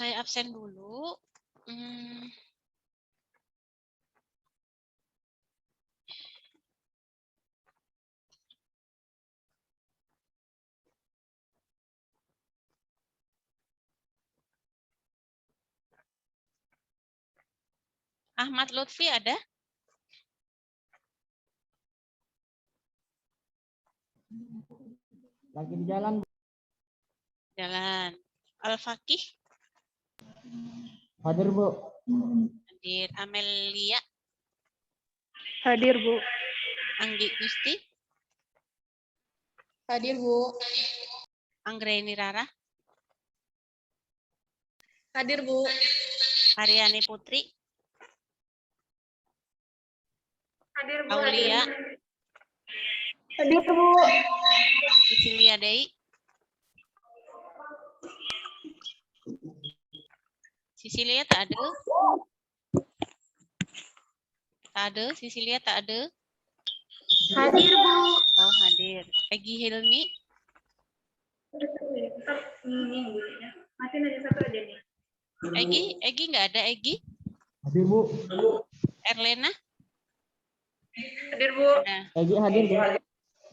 Saya absen dulu. Ahmad Lutfi ada? Lagi di jalan. Jalan. Al-Fakih? Hadir, Bu. Hadir. Amelia? Hadir, Bu. Anggi Gusti? Hadir, Bu. Anggraini Rara? Hadir, Bu. Haryani Putri? Hadir, Bu. Aulia? Hadir, Bu. Cecilia Dei? Cecilia tak ada? Tak ada? Cecilia tak ada? Hadir, Bu. Oh, hadir. Peggy Hilmi? Masih aja satu aja nih. Egi nggak ada Egi? Hadir, Bu. Erlena? Hadir, Bu. Ada. Egi hadir, Bu.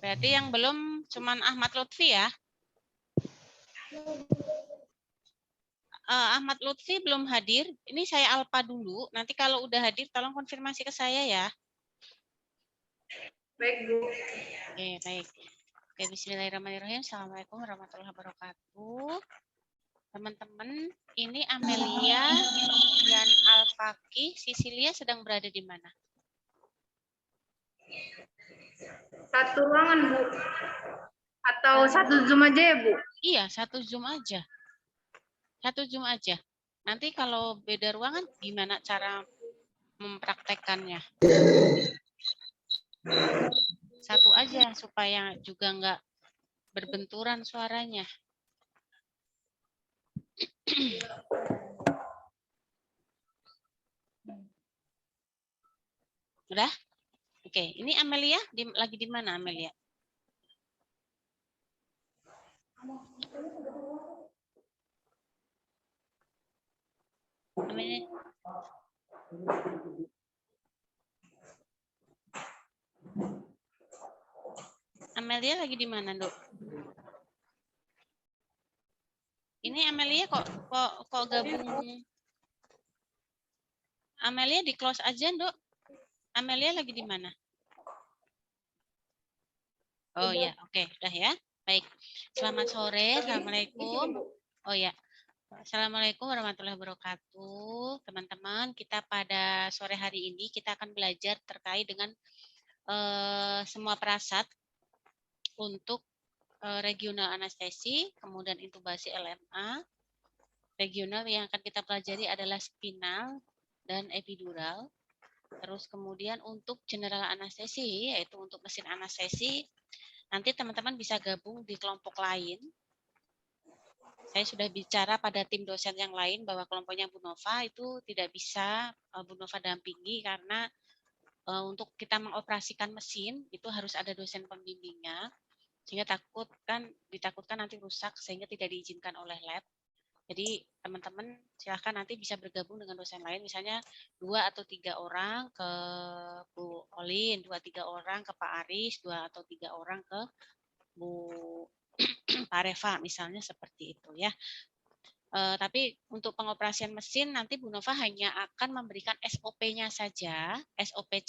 Berarti yang belum cuman Ahmad Lutfi ya? Ahmad Lutfi belum hadir. Ini saya alpa dulu. Nanti kalau udah hadir tolong konfirmasi ke saya ya. Baik, Bu. Oke, baik. Oke, bismillahirrahmanirrahim. Assalamualaikum warahmatullahi wabarakatuh. Teman-teman, ini Amelia dan Al-Fakih, Cecilia sedang berada di mana? Satu ruangan, Bu. Atau satu Zoom aja ya, Bu? Iya, satu Zoom aja. Satu Zoom aja. Nanti kalau beda ruangan, gimana cara mempraktekannya? Satu aja, supaya juga nggak berbenturan suaranya. Udah? Oke, ini Amelia lagi di mana Amelia? Amelia. Amelia lagi di mana, Dok? Ini Amelia kok gabung? Amelia di close aja, Dok. Amelia lagi di mana? Oh ya, oke, udah ya. Baik. Selamat sore. Assalamualaikum. Oh ya. Assalamualaikum warahmatullahi wabarakatuh. Teman-teman, kita pada sore hari ini kita akan belajar terkait dengan semua perasat untuk regional anestesi, kemudian intubasi LMA. Regional yang akan kita pelajari adalah spinal dan epidural. Terus kemudian untuk general anestesi, yaitu untuk mesin anestesi, nanti teman-teman bisa gabung di kelompok lain. Saya sudah bicara pada tim dosen yang lain bahwa kelompoknya Bu Nova itu tidak bisa Bu Nova dampingi karena untuk kita mengoperasikan mesin itu harus ada dosen pembimbingnya, sehingga ditakutkan nanti rusak sehingga tidak diizinkan oleh lab. Jadi teman-teman silahkan nanti bisa bergabung dengan dosen lain, misalnya 2 atau 3 orang ke Bu Olin, 2-3 orang ke Pak Aris, 2 atau 3 orang ke Bu Pak Reva, misalnya seperti itu ya. Tapi untuk pengoperasian mesin nanti Bu Nova hanya akan memberikan SOP-nya saja, SOP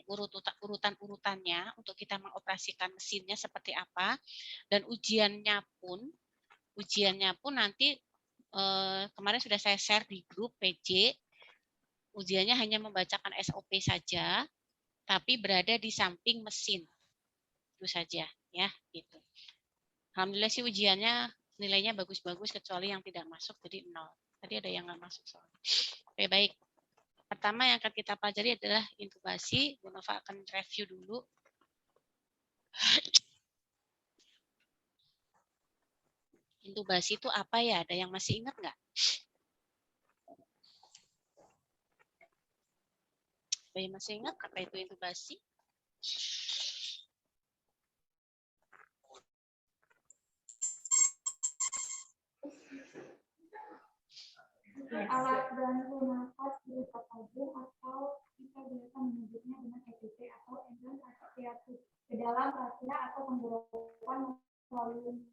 urutan-urutannya untuk kita mengoperasikan mesinnya seperti apa, dan ujiannya pun nanti kemarin sudah saya share di grup PJ. Ujiannya hanya membacakan SOP saja, tapi berada di samping mesin. Itu saja ya, gitu. Alhamdulillah sih ujiannya nilainya bagus-bagus kecuali yang tidak masuk jadi 0. Tadi ada yang nggak masuk soalnya. Oke, baik. Pertama yang akan kita pelajari adalah intubasi. Bu Nova akan review dulu. Intubasi itu apa ya? Ada yang masih ingat nggak? Ada yang masih ingat apa itu intubasi? Alat bantu nafas berupa tabung atau kita biasa menyebutnya dengan ECT atau enzyme asosiatif ke dalam trachea atau tenggorokan melalui.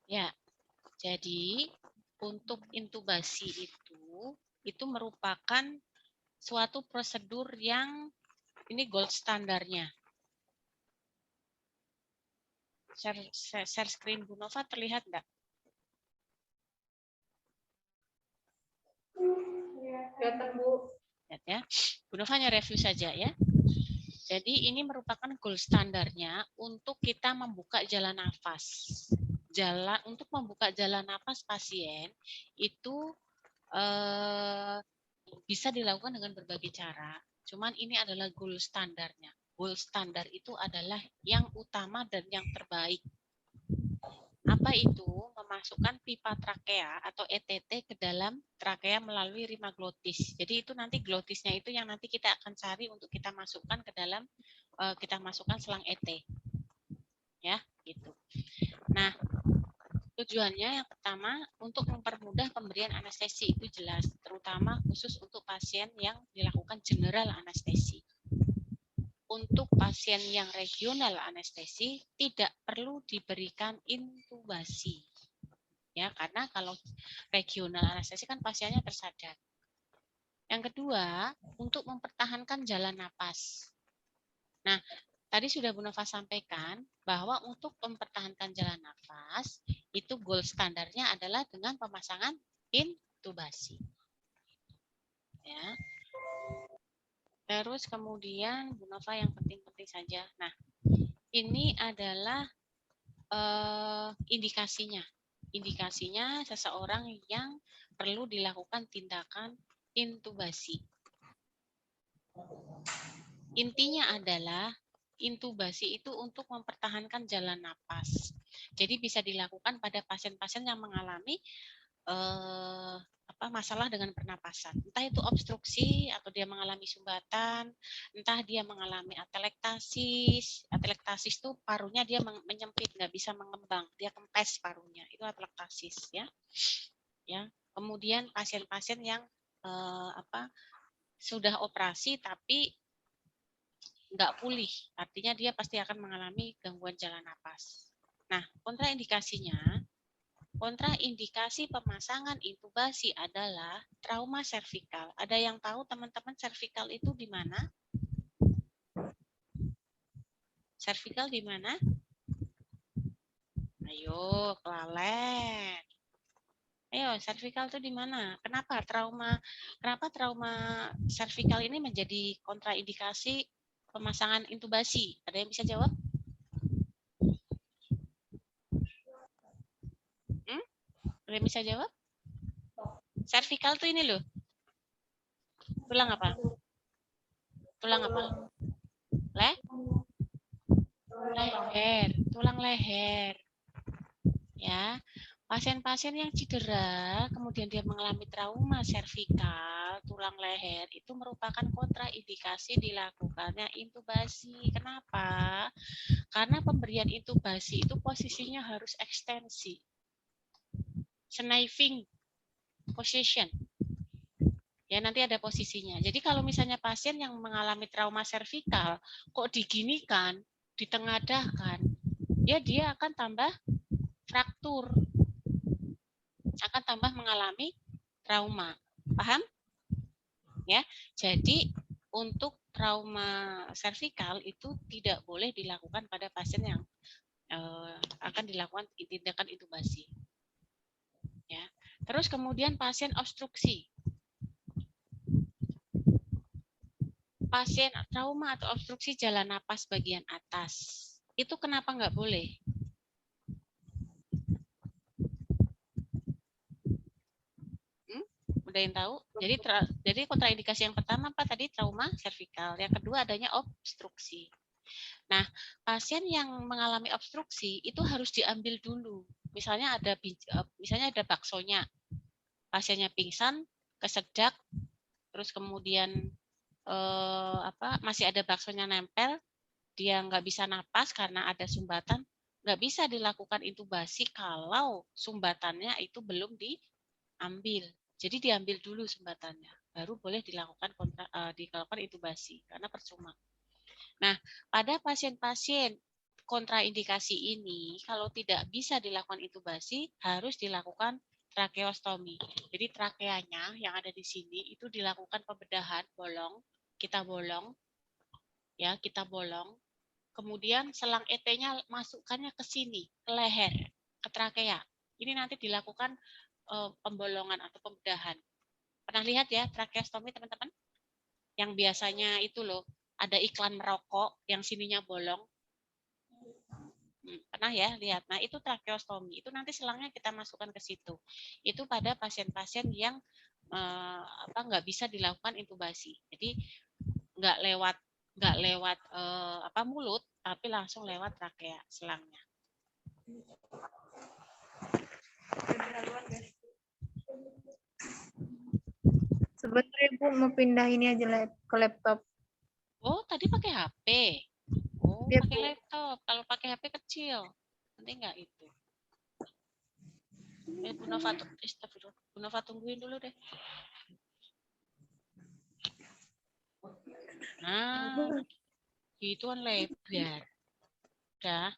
Ya, jadi untuk intubasi itu merupakan suatu prosedur yang ini gold standarnya. Share screen Bu Nova terlihat enggak? Kelihatan, Bu. Lihat ya. Bu Nova hanya review saja ya. Jadi ini merupakan gold standarnya untuk kita membuka jalan nafas. Untuk membuka jalan nafas pasien itu bisa dilakukan dengan berbagai cara. Cuman ini adalah gold standarnya. Gold standar itu adalah yang utama dan yang terbaik. Apa itu? Memasukkan pipa trakea atau ETT ke dalam trakea melalui rima glotis. Jadi itu nanti glotisnya itu yang nanti kita akan cari untuk kita masukkan ke dalam, kita masukkan selang ET. Ya, gitu. Nah, tujuannya yang pertama untuk mempermudah pemberian anestesi itu jelas, terutama khusus untuk pasien yang dilakukan general anestesi. Untuk pasien yang regional anestesi tidak perlu diberikan intubasi. Ya, karena kalau regional anestesi kan pasiennya tersadar. Yang kedua, untuk mempertahankan jalan napas. Nah, tadi sudah Bu Nova sampaikan bahwa untuk mempertahankan jalan nafas itu gold standarnya adalah dengan pemasangan intubasi. Ya. Terus kemudian Bu Nova yang penting-penting saja. Nah, ini adalah indikasinya. Indikasinya seseorang yang perlu dilakukan tindakan intubasi. Intinya adalah intubasi itu untuk mempertahankan jalan napas. Jadi bisa dilakukan pada pasien-pasien yang mengalami masalah dengan pernapasan. Entah itu obstruksi atau dia mengalami sumbatan, entah dia mengalami atelektasis. Atelektasis itu parunya dia menyempit, nggak bisa mengembang, dia kempes parunya. Itu atelektasis ya. Ya. Kemudian pasien-pasien yang sudah operasi tapi nggak pulih, artinya dia pasti akan mengalami gangguan jalan napas. Nah, kontraindikasi pemasangan intubasi adalah trauma servikal. Ada yang tahu teman-teman servikal itu di mana? Servikal di mana? Ayo, kelalen. Ayo, servikal itu di mana? Kenapa trauma servikal ini menjadi kontraindikasi pemasangan intubasi? Ada yang bisa jawab? Ada yang bisa jawab? Servikal tuh ini loh. Tulang apa? Tulang apa? Leher. Tulang leher. Ya. Pasien-pasien yang cedera, kemudian dia mengalami trauma servikal, tulang leher, itu merupakan kontraindikasi dilakukannya intubasi. Kenapa? Karena pemberian intubasi itu posisinya harus ekstensi. Sniving position. Ya, nanti ada posisinya. Jadi kalau misalnya pasien yang mengalami trauma servikal, kok diginikan, ditengadahkan, ya dia akan tambah fraktur. Akan tambah mengalami trauma. Paham? Ya. Jadi untuk trauma servikal itu tidak boleh dilakukan pada pasien yang akan dilakukan tindakan intubasi. Ya. Terus kemudian pasien obstruksi. Pasien trauma atau obstruksi jalan napas bagian atas. Itu kenapa nggak boleh? Udah yang tahu? Jadi kontraindikasi yang pertama apa tadi? Trauma servikal. Yang kedua adanya obstruksi. Nah, pasien yang mengalami obstruksi itu harus diambil dulu. Misalnya ada baksonya. Pasiennya pingsan, kesedak, terus kemudian masih ada baksonya nempel, dia nggak bisa napas karena ada sumbatan, nggak bisa dilakukan intubasi kalau sumbatannya itu belum ambil. Jadi diambil dulu sumbatannya, baru boleh dilakukan intubasi karena percuma. Nah, pada pasien-pasien kontraindikasi ini, kalau tidak bisa dilakukan intubasi, harus dilakukan tracheostomi. Jadi trakeanya yang ada di sini itu dilakukan pembedahan, kita bolong, ya, kita bolong. Kemudian selang ET-nya masukkannya ke sini, ke leher, ke trakea. Ini nanti dilakukan pembolongan atau pembedahan. Pernah lihat ya tracheostomi teman-teman? Yang biasanya itu loh, ada iklan merokok yang sininya bolong. Pernah ya lihat? Nah itu tracheostomi. Itu nanti selangnya kita masukkan ke situ. Itu pada pasien-pasien yang nggak bisa dilakukan intubasi. Jadi nggak lewat mulut, tapi langsung lewat trakea selangnya. Sebenarnya Bu mau pindah ini aja ke laptop. Oh, tadi pakai HP. Oh, Ya, pakai Bu. laptop. Kalau pakai HP kecil, nanti nggak itu. Bu Nova tungguin dulu deh. Nah, itu kan lebar. Udah.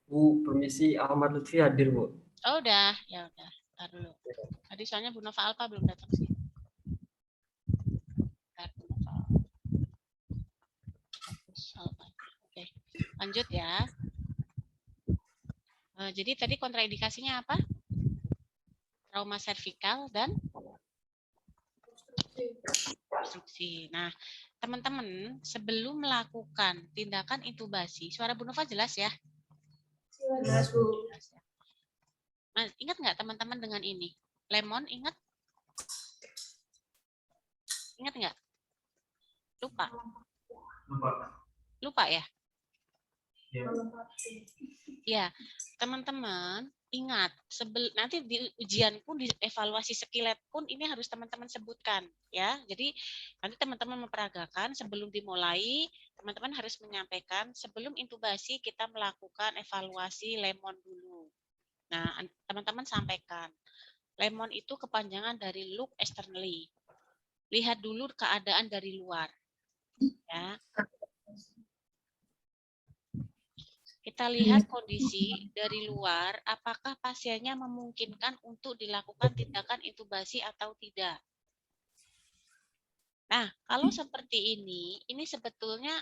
Bu, permisi, Ahmad Lutfi hadir, Bu. Oh, udah. Ya udah. Ntar dulu. Tadi soalnya Bu Nova Alpa belum datang sih. Ntar Bu Nova Alpa. Oke. Lanjut ya. Jadi tadi kontraindikasinya apa? Trauma servikal dan obstruksi. Nah, teman-teman, sebelum melakukan tindakan intubasi, suara Bu Nova jelas ya? Jelas, Bu. Jelas ya. Nah, ingat nggak teman-teman dengan ini? Lemon, ingat? Ingat nggak? Lupa? Lupa ya? Ya, teman-teman ingat, nanti di ujian pun, di evaluasi skilet pun ini harus teman-teman sebutkan ya. Jadi nanti teman-teman memperagakan sebelum dimulai, teman-teman harus menyampaikan sebelum intubasi kita melakukan evaluasi lemon dulu. Nah, teman-teman sampaikan. Lemon itu kepanjangan dari look externally. Lihat dulu keadaan dari luar. Ya. Kita lihat kondisi dari luar, apakah pasiennya memungkinkan untuk dilakukan tindakan intubasi atau tidak. Nah, kalau seperti ini sebetulnya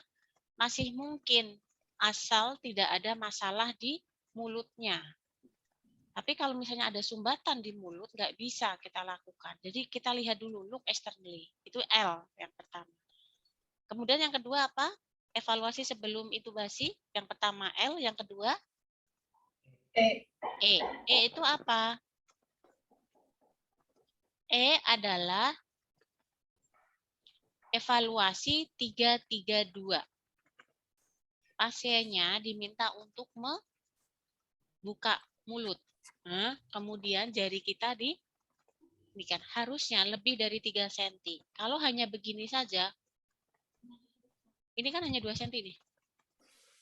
masih mungkin, asal tidak ada masalah di mulutnya. Tapi kalau misalnya ada sumbatan di mulut, nggak bisa kita lakukan. Jadi kita lihat dulu, look externally. Itu L yang pertama. Kemudian yang kedua apa? Evaluasi sebelum intubasi. Yang pertama L, yang kedua E. E itu apa? E adalah evaluasi 332. Pasiennya diminta untuk membuka mulut. Nah, kemudian jari kita kan harusnya lebih dari 3 cm. Kalau hanya begini saja, ini kan hanya 2 cm nih.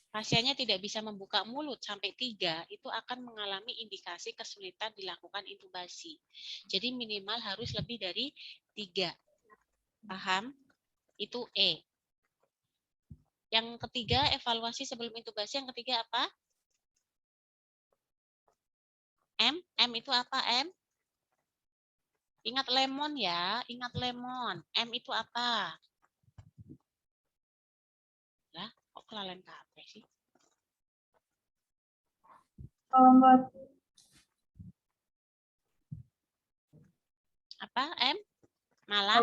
Pasiennya tidak bisa membuka mulut sampai 3, itu akan mengalami indikasi kesulitan dilakukan intubasi. Jadi minimal harus lebih dari 3. Paham? Itu E. Yang ketiga, evaluasi sebelum intubasi. Yang ketiga apa? M. M itu apa, M? Ingat lemon ya, ingat lemon. M itu apa? Lah, kok kelalen kabeh sih? Apa, M? Malam?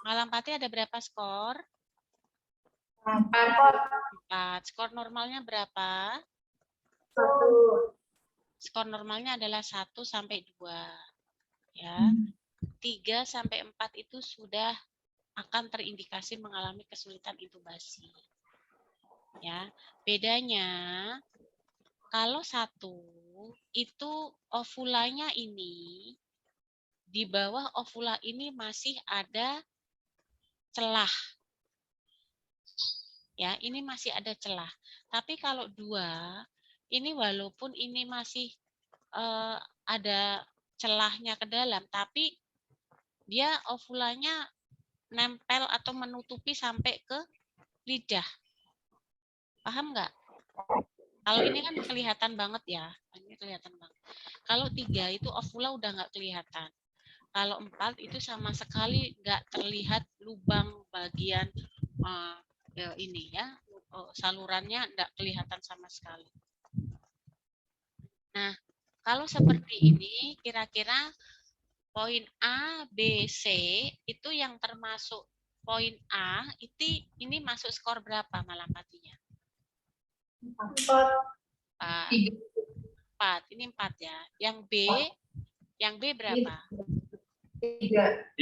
Malam Pati ada berapa skor? 4. Skor normalnya berapa? 1. Skor normalnya adalah 1 sampai 2. Ya. 3 sampai 4 itu sudah akan terindikasi mengalami kesulitan intubasi. Ya. Bedanya kalau 1 itu ovulanya ini di bawah ovula ini masih ada celah. Ya, ini masih ada celah. Tapi kalau 2, ini walaupun ini masih ada celahnya ke dalam, tapi dia ovulanya nempel atau menutupi sampai ke lidah. Paham nggak? Kalau ini kan kelihatan banget ya. Ini kelihatan banget. Kalau 3 itu ovula udah nggak kelihatan. Kalau 4 itu sama sekali nggak terlihat lubang bagian ini ya. Salurannya nggak kelihatan sama sekali. Nah, kalau seperti ini, kira-kira poin A, B, C itu yang termasuk poin A, ini masuk skor berapa Malapatinya? 4. 4. Ini 4 ya. Yang B berapa? 3.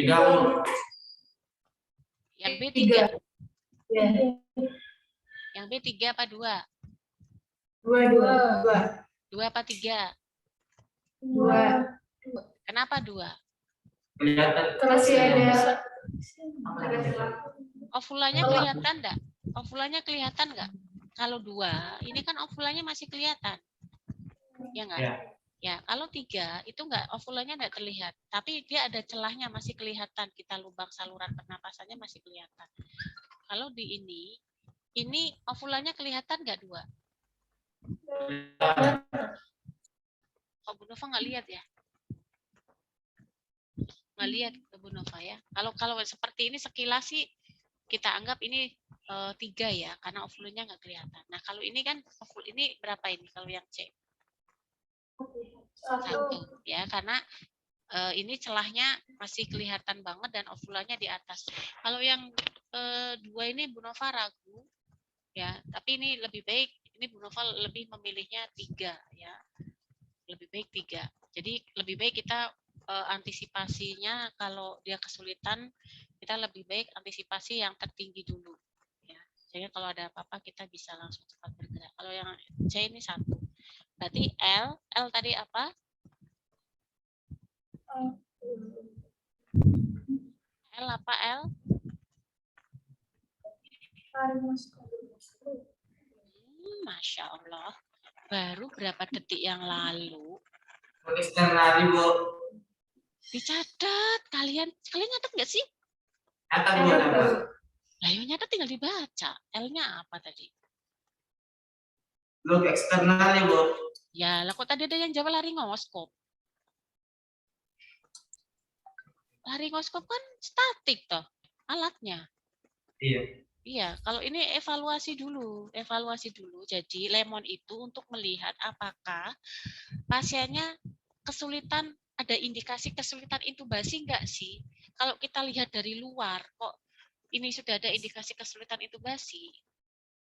Yang B 3. Yang B 3 apa 2? 2 apa 3? 2. Kenapa 2? Kelihatan. Masih ada. Ovulanya kelihatan enggak? Ovulanya kelihatan enggak? Kalau 2, ini kan ovulanya masih kelihatan. Ya enggak? Ya. Ya, kalau 3 itu enggak, ovulanya enggak terlihat. Tapi dia ada celahnya masih kelihatan. Kita lubang saluran pernapasannya masih kelihatan. Kalau di ini ovulanya kelihatan enggak 2? Oh, Bu Nova nggak lihat ya? Nggak lihat Bu Nova ya. Kalau seperti ini sekilas sih kita anggap ini 3 ya, karena ovulnya nggak kelihatan. Nah kalau ini kan ovul ini berapa ini kalau yang C? 1 ya, karena ini celahnya masih kelihatan banget dan ovulanya di atas. Kalau yang 2 ini Bu Nova ragu ya, tapi ini lebih baik. Ini Bu Nova lebih memilihnya 3 ya. Lebih baik 3. Jadi lebih baik kita antisipasinya kalau dia kesulitan, kita lebih baik antisipasi yang tertinggi dulu. Ya. Jadi kalau ada apa-apa kita bisa langsung cepat bergerak. Kalau yang C ini 1. Berarti L tadi apa? L apa L? Masya Allah. Baru berapa detik yang lalu Eksternal, Bu. dicatat. Kalian nyatet nggak sih? Kata Bu. Lah yang nyatet tinggal dibaca. L-nya apa tadi? Look eksternal ya, Bu. Ya, lah kok tadi ada yang jawab laringoskop. Laringoskop kan statik toh alatnya. Iya. Iya, kalau ini evaluasi dulu. Jadi lemon itu untuk melihat apakah pasiennya kesulitan, ada indikasi kesulitan intubasi enggak sih? Kalau kita lihat dari luar, kok ini sudah ada indikasi kesulitan intubasi,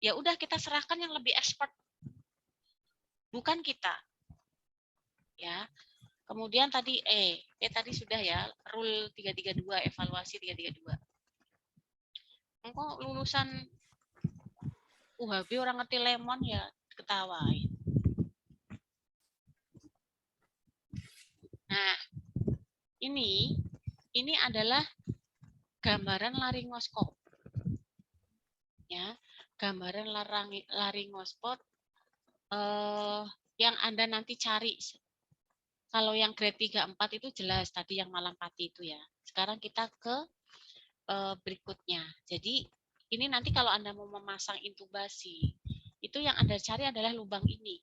ya udah kita serahkan yang lebih expert, bukan kita. Ya. Kemudian tadi tadi sudah ya, rule 332, evaluasi 332. Engkau lulusan UHB orang ngerti lemon ya ketawain. Nah, ini adalah gambaran laringoskop. Ya, gambaran laringoskop yang Anda nanti cari. Kalau yang grade 3 4 itu jelas tadi yang Malampati itu ya. Sekarang kita ke berikutnya. Jadi ini nanti kalau Anda mau memasang intubasi, itu yang Anda cari adalah lubang ini.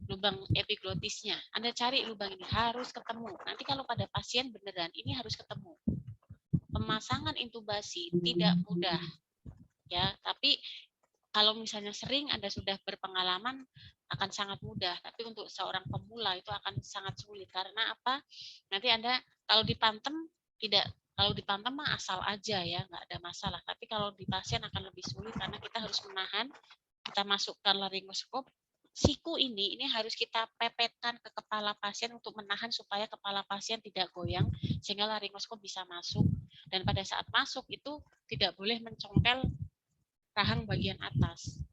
Lubang epiglotisnya. Anda cari lubang ini, harus ketemu. Nanti kalau pada pasien beneran, ini harus ketemu. Pemasangan intubasi tidak mudah. Ya, tapi kalau misalnya sering Anda sudah berpengalaman akan sangat mudah. Tapi untuk seorang pemula itu akan sangat sulit. Karena apa? Nanti Anda kalau dipantem tidak, kalau dipantem mah asal aja ya, nggak ada masalah. Tapi kalau di pasien akan lebih sulit karena kita harus menahan, kita masukkan laringoskop. Siku ini harus kita pepetkan ke kepala pasien untuk menahan supaya kepala pasien tidak goyang sehingga laringoskop bisa masuk. Dan pada saat masuk itu tidak boleh mencongkel rahang bagian atas.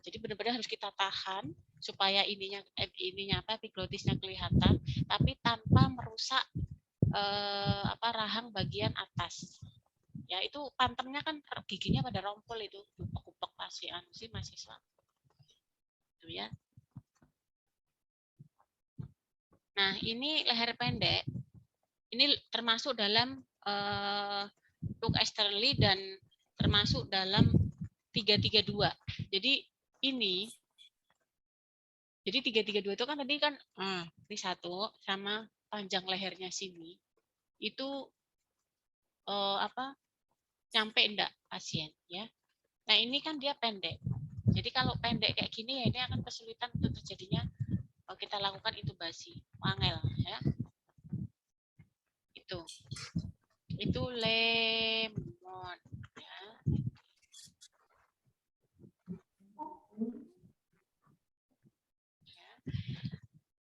Jadi benar-benar harus kita tahan supaya ininya epiglotisnya kelihatan, tapi tanpa merusak rahang bagian atas. Ya, itu pantemnya kan giginya pada rompol itu, upek-upek pasien sih mahasiswa. Itu ya. Nah, ini leher pendek. Ini termasuk dalam look externally dan termasuk dalam 332. Jadi 332 itu kan tadi kan ini satu sama panjang lehernya sini. Itu nyampe enggak pasien ya. Nah, ini kan dia pendek. Jadi kalau pendek kayak gini ya ini akan kesulitan untuk terjadinya kita lakukan intubasi. Wangel ya. Itu lemon ya.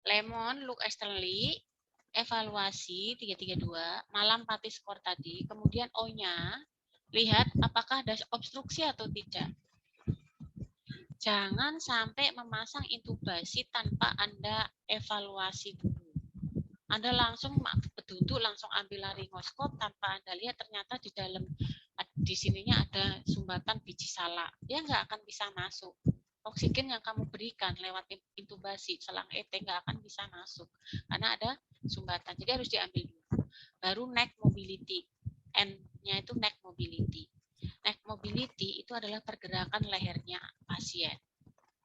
Lemon look externally, evaluasi 332, malam pati skor tadi, kemudian O-nya lihat apakah ada obstruksi atau tidak. Jangan sampai memasang intubasi tanpa Anda evaluasi dulu. Anda langsung duduk langsung ambil laringoskop tanpa Anda lihat ternyata di sininya ada sumbatan biji salak. Dia nggak akan bisa masuk. Oksigen yang kamu berikan lewat intubasi selang ET nggak akan bisa masuk karena ada sumbatan. Jadi harus diambil dulu. Baru neck mobility. N-nya itu neck mobility. Neck mobility itu adalah pergerakan lehernya pasien.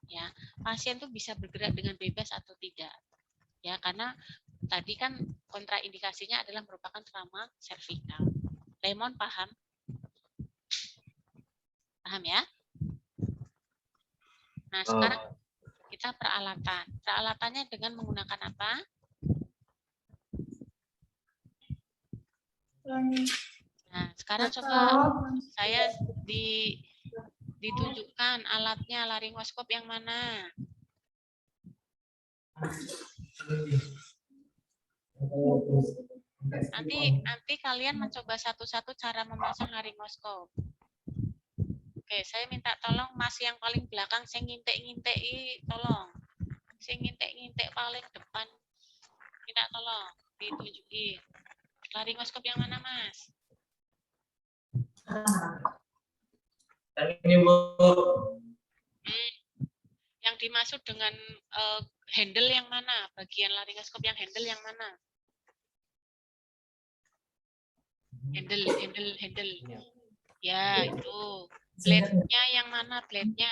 Ya, pasien tuh bisa bergerak dengan bebas atau tidak. Ya, karena tadi kan kontraindikasinya adalah merupakan trauma servikal. Lemon paham? Paham ya? Nah, sekarang kita peralatan. Peralatannya dengan menggunakan apa? Nah, sekarang coba saya ditunjukkan alatnya laringoskop yang mana? Nanti kalian mencoba satu-satu cara memasang laringoskop. Oke, saya minta tolong Mas yang paling belakang, saya ngintek-nginteki, tolong. Saya ngintek-ngintek paling depan. Minta tolong ditunjukin. Laringoskop yang mana, Mas? Ini Bu. Yang dimaksud dengan handle yang mana? Bagian laringoskop yang handle yang mana? Handle. Ya, itu. Blade-nya yang mana blade-nya?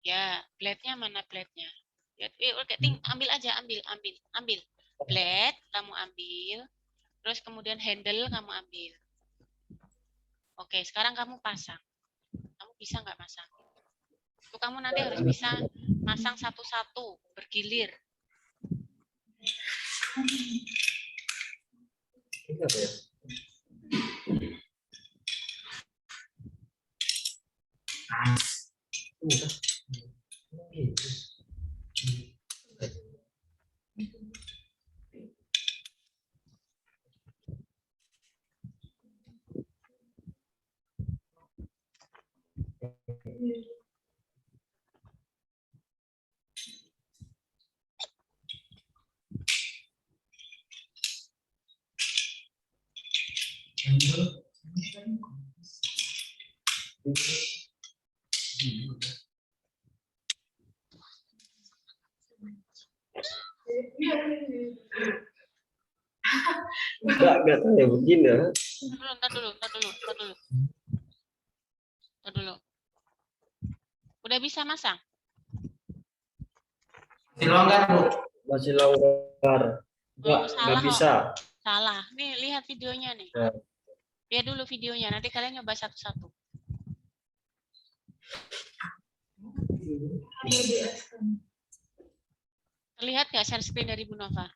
Ya, blade-nya mana blade-nya? Ya, oke, ambil aja, ambil. Blade kamu ambil, terus kemudian handle kamu ambil. Oke, sekarang kamu pasang. Kamu bisa nggak masang? Itu kamu nanti harus bisa masang satu-satu, bergilir. Enggak tahu ya begini ya. Ntar dulu. Udah bisa masang? Masih longgar, Bu. Masih longgar. Enggak bisa. Salah. Nih, lihat videonya nih. Ya. Lihat dulu videonya, nanti kalian nyoba satu-satu. Terlihat nggak share screen dari Bu Nova?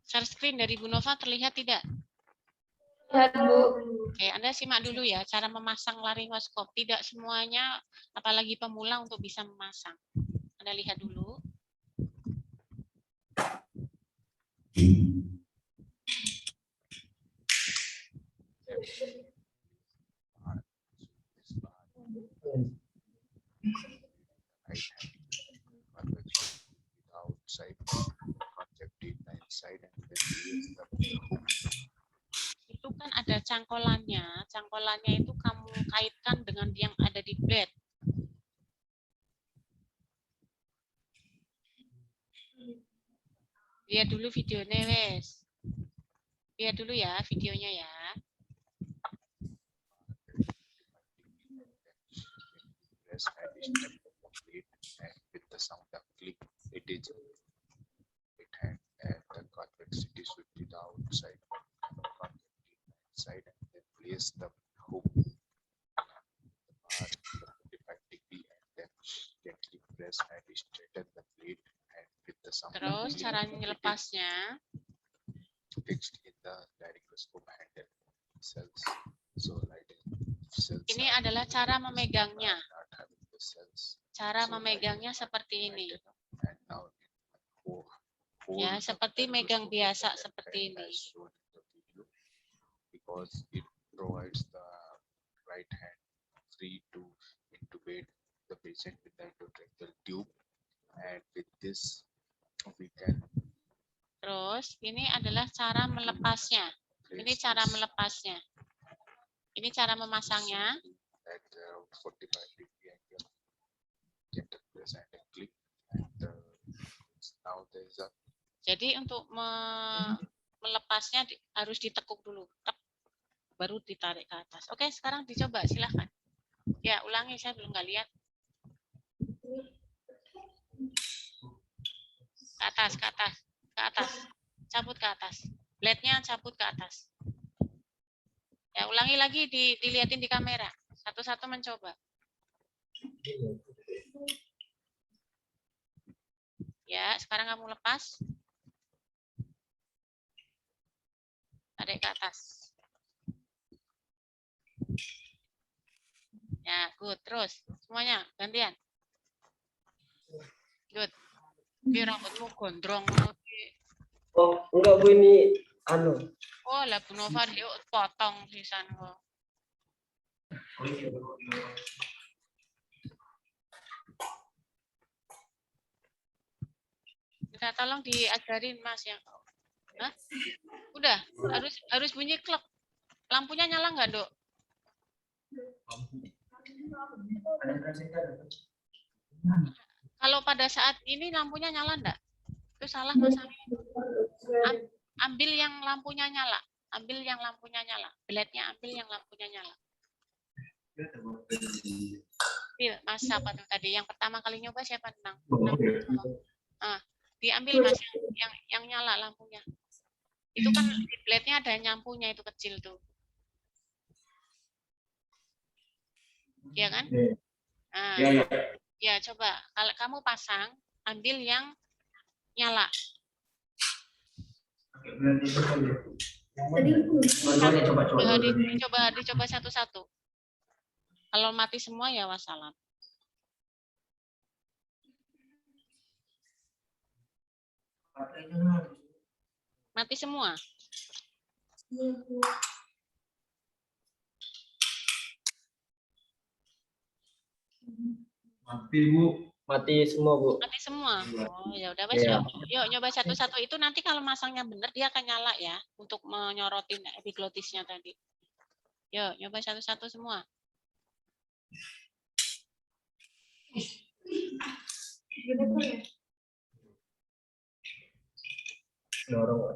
Share screen dari Bu Nova terlihat tidak? Lihat, Bu. Oke, Anda simak dulu ya, cara memasang laringoskop. Tidak semuanya, apalagi pemula untuk bisa memasang. Anda lihat dulu. outside, conjective inside, and then use the hook. Itu kan ada cangkolannya. Cangkolannya itu kamu kaitkan dengan yang ada di blade. Lihat dulu videonya, wes. Lihat dulu ya videonya ya. Press and step the blade, and with the sound of click, it is it hand and the convexity should be the outside, conjective inside, and then place the hook effectively, and then gently press and straighten the blade, and with the sound Terus cara melepasnya. fixed in the gyroscope handle cells. So cells Ini are adalah cara memegangnya. not having the cells. Cara memegangnya seperti ini. And now hold Ya, the seperti megang gyroscope biasa with the seperti hand ini. as shown in the video, because it provides the right hand free to intubate the patient with the endotracheal tube, and with this we can Terus ini adalah cara melepasnya. Ini place cara this melepasnya. Ini cara memasangnya. at 45 degree angle, gentle press and then click, and now there is a Jadi untuk melepasnya harus ditekuk dulu. Tep, baru ditarik ke atas. Oke, sekarang dicoba, silahkan. Ya, ulangi, saya belum nggak lihat. Ke atas, ke atas, ke atas. Cabut ke atas. Blade-nya cabut ke atas. Ya, ulangi lagi, dilihatin di kamera. Satu-satu mencoba. Ya, sekarang kamu lepas. Tarik ke atas. Ya, good. Terus, semuanya gantian. Good. Ini rambutmu gondrong. Oh, enggak Bu, ini anu. Oh, lah Bu Nova dia potong sisan kok. Minta tolong diajarin Mas yang. Hah? Udah, harus bunyi klep. Lampunya nyala nggak, Dok? Kalau pada saat ini lampunya nyala enggak? Itu salah Mas. Ambil yang lampunya nyala. Ambil yang lampunya nyala. Blade-nya ambil yang lampunya nyala. Mas siapa tuh tadi? Yang pertama kali nyoba siapa Nang? Diambil Mas yang nyala lampunya. Itu kan di blade-nya ada nyampunya itu kecil tuh. Iya kan? Nah, ya coba kalau kamu pasang, ambil yang nyala. Dicoba satu-satu. Kalau mati semua ya wassalam. Mati semua. Mati Bu. Mati semua Bu. Mati semua. Oh ya udah wes, yuk nyoba satu-satu itu nanti kalau masangnya benar dia akan nyala ya untuk menyorotin epiglotisnya tadi. Yuk nyoba satu-satu semua. Dorong.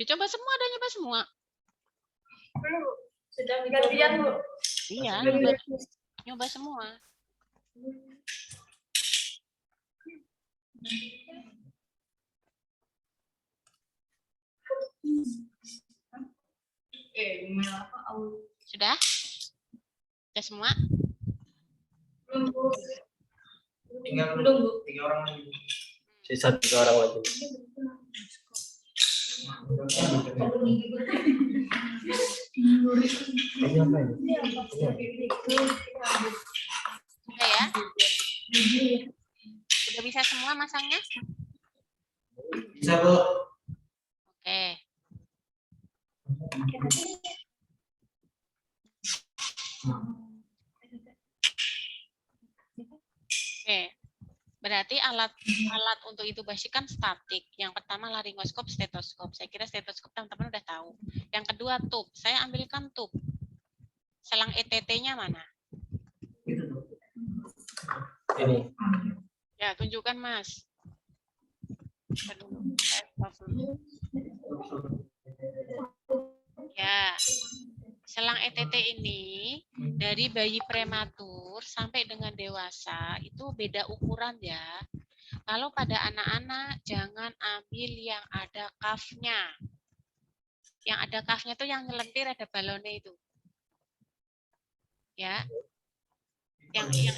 Dicoba semua, ada nyoba semua. Sudah gantian Bu. Iya, nyoba semua. Sudah? Sudah semua? Tinggal belum 3 orang lagi. Sisa 3 orang lagi. Ini apa ini? Oke ya. Sudah bisa semua masangnya? Bisa, Bu. Oke. Oke. Berarti alat untuk intubasi kan statik. Yang pertama laringoskop, stetoskop. Saya kira stetoskop teman-teman udah tahu. Yang kedua tub. Saya ambilkan tub. Selang ETT-nya mana? Ini. Ya, tunjukkan Mas. Ya. Selang ETT ini dari bayi prematur sampai dengan dewasa itu beda ukuran ya. Kalau pada anak-anak jangan ambil yang ada cuff-nya. Yang ada cuff-nya itu yang nyelentir ada balonnya itu. Ya. Yang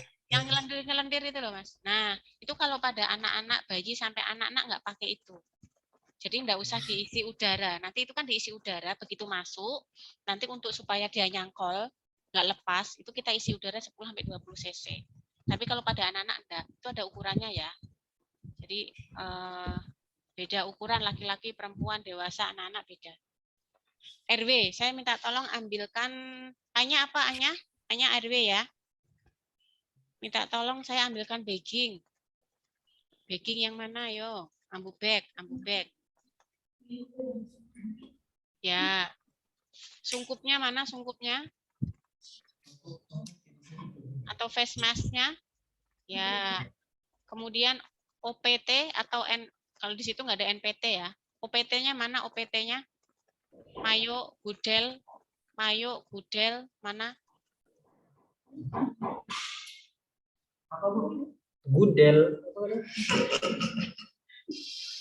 nyelentir itu loh Mas. Nah, itu kalau pada anak-anak bayi sampai anak-anak nggak pakai itu. Jadi nggak usah diisi udara. Nanti itu kan diisi udara, begitu masuk, nanti untuk supaya dia nyangkol, nggak lepas, itu kita isi udara 10-20 cc. Tapi kalau pada anak-anak enggak, itu ada ukurannya ya. Jadi beda ukuran laki-laki, perempuan, dewasa, anak-anak beda. RW, saya minta tolong ambilkan, Anya apa Anya? Anya RW ya. Minta tolong saya ambilkan bagging. Bagging yang mana yo? Ambu bag. Ya. Sungkupnya mana sungkupnya? Atau face mask-nya? Ya. Kemudian OPT atau kalau di situ nggak ada NPT ya. OPT-nya mana OPT-nya? Mayo, gudel, mana? Gudel.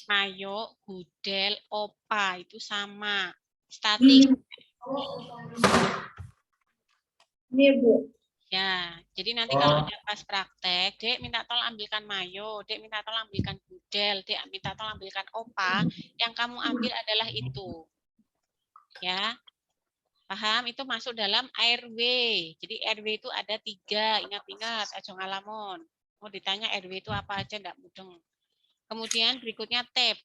Mayo, gudel, opa itu sama. Statik. Ini Bu. Ya, jadi nanti kalau ada pas praktek, Dek minta tolong ambilkan mayo, Dek minta tolong ambilkan gudel, Dek minta tolong ambilkan opa, yang kamu ambil adalah itu. Ya, paham? Itu masuk dalam RW. Jadi RW itu ada 3, ingat-ingat, aja ngalamun. Mau ditanya RW itu apa aja, enggak mudeng. Kemudian berikutnya TAP,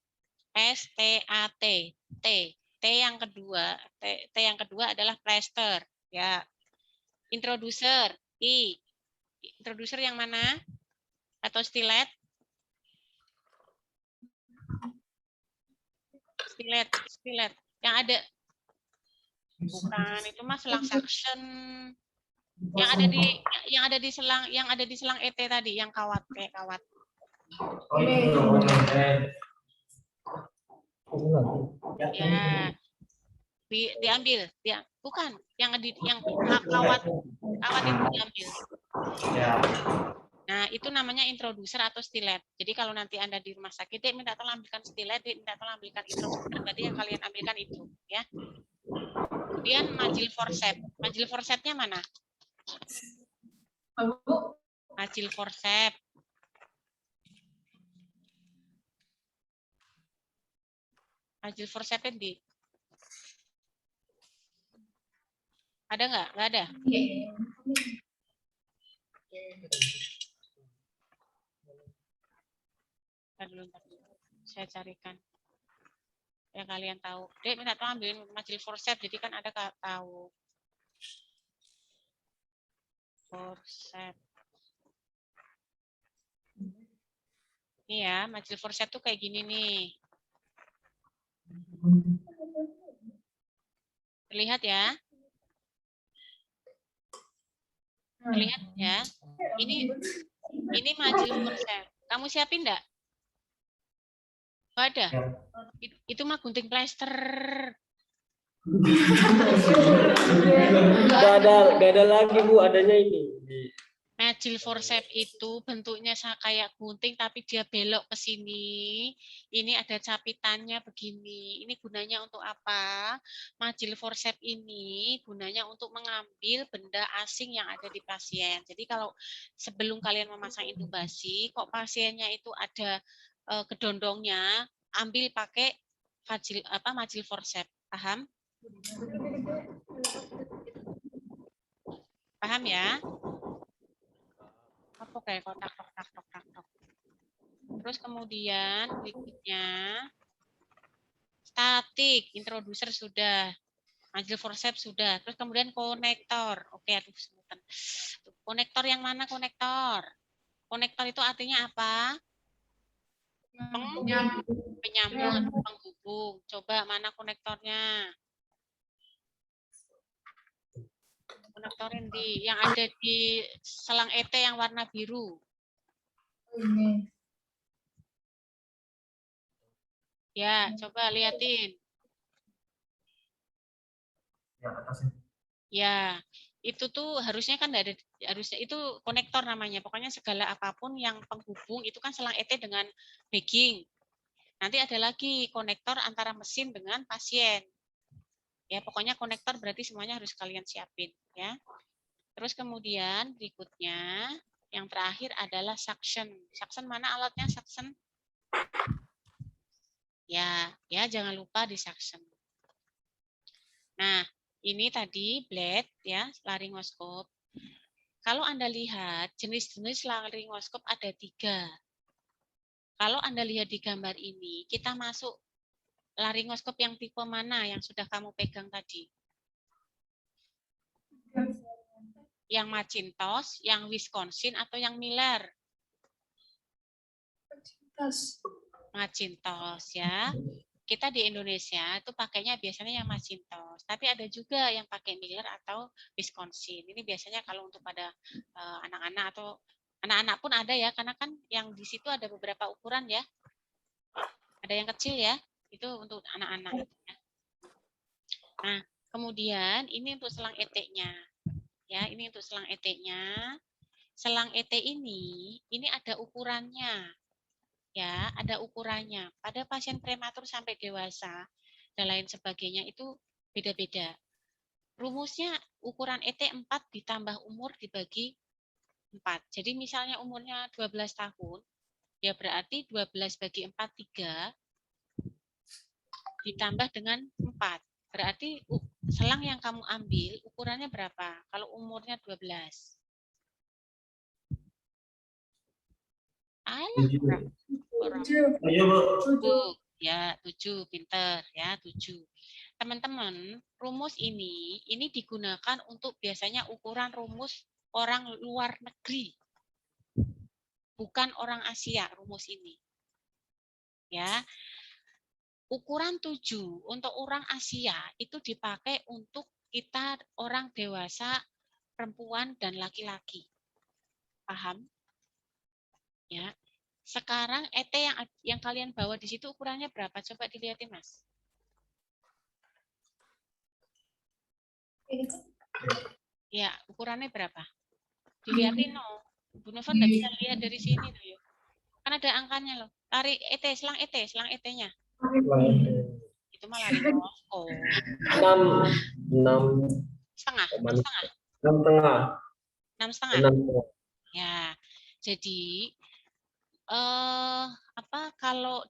STAT, T. T yang kedua adalah plaster, ya. Introducer, I. Introducer yang mana? Atau stilet? Stilet. Yang ada bukan itu mah selang suction. Yang ada di selang ET tadi, yang kawat kayak kawat. Oh, ini Ya. Diambil, bukan yang kawat itu diambil. Ya. Nah, itu namanya introducer atau stilet. Jadi kalau nanti Anda di rumah sakit, Dek minta tolong ambilkan stilet, Dek minta tolong ambilkan introducer. Berarti yang kalian ambilkan itu, ya. Kemudian majil forceps. Majil forcepsnya mana? Majil forceps. Majil forcepsnya di ada nggak? Nggak ada. Ntar dulu. Saya carikan. Ya kalian tahu. Dek minta tolong ambilin majil forceps. Jadi kan ada tahu. Forceps. Ini ya, majil forceps tuh kayak gini nih. Terlihat ya? Terlihat ya? Ini majil forceps. Kamu siapin enggak? Nggak ada. Itu mah gunting plester. Gak ada lagi Bu, adanya ini. Magill forceps itu bentuknya kayak gunting tapi dia belok ke sini. Ini ada capitannya begini. Ini gunanya untuk apa? Magill forceps ini gunanya untuk mengambil benda asing yang ada di pasien. Jadi kalau sebelum kalian memasang intubasi, kok pasiennya itu ada kedondongnya, ambil pakai magill forceps. Paham? Paham ya? Apa kayak kotak tok. Terus kemudian berikutnya statik, introducer sudah, magill forceps sudah. Terus kemudian konektor. Oke, aduh sebutan. Konektor yang mana konektor? Konektor itu artinya apa? Penyambung atau penghubung. Coba mana konektornya? Konektor yang ada di selang ET yang warna biru. Ini. Ya, coba liatin. Ya, itu tuh harusnya kan ada, harusnya itu konektor namanya. Pokoknya segala apapun yang penghubung itu kan selang ET dengan bagging. Nanti ada lagi konektor antara mesin dengan pasien. Ya, pokoknya konektor berarti semuanya harus kalian siapin ya. Terus kemudian berikutnya yang terakhir adalah suction. Suction mana alatnya suction? Ya, jangan lupa di suction. Nah, ini tadi blade ya, laryngoskop. Kalau Anda lihat jenis-jenis laryngoskop ada 3. Kalau Anda lihat di gambar ini, kita masuk laryngoskop yang tipe mana yang sudah kamu pegang tadi? Yang Macintosh, yang Wisconsin, atau yang Miller? Macintosh ya. Kita di Indonesia itu pakainya biasanya yang Macintosh, tapi ada juga yang pakai Miller atau Wisconsin. Ini biasanya kalau untuk pada anak-anak atau anak-anak pun ada ya, karena kan yang di situ ada beberapa ukuran ya. Ada yang kecil ya, itu untuk anak-anak. Nah, kemudian ini untuk selang ET-nya. Ya, ini untuk selang ET-nya. Selang ET ini ada ukurannya. Ya, ada ukurannya. Pada pasien prematur sampai dewasa dan lain sebagainya itu beda-beda. Rumusnya ukuran ET 4 ditambah umur dibagi 4. Jadi misalnya umurnya 12 tahun, ya berarti 12 bagi 4, 3 ditambah dengan 4. Berarti selang yang kamu ambil ukurannya berapa? Kalau umurnya 12. Alah, 7. Ya, 7, pinter ya, 7. Teman-teman, rumus ini digunakan untuk biasanya ukuran rumus orang luar negeri. Bukan orang Asia rumus ini. Ya. Ukuran 7 untuk orang Asia itu dipakai untuk kita orang dewasa, perempuan dan laki-laki. Paham? Ya. Sekarang ET yang kalian bawa di situ ukurannya berapa? Coba dilihatin, Mas. Ya, ukurannya berapa? Dilihatin, no. Bu Nova nggak bisa lihat dari sini tuh ya. Kan ada angkanya loh. Tarik selang ET-nya. Itu malah laryngoskop. 6,5. Ya. Jadi kalau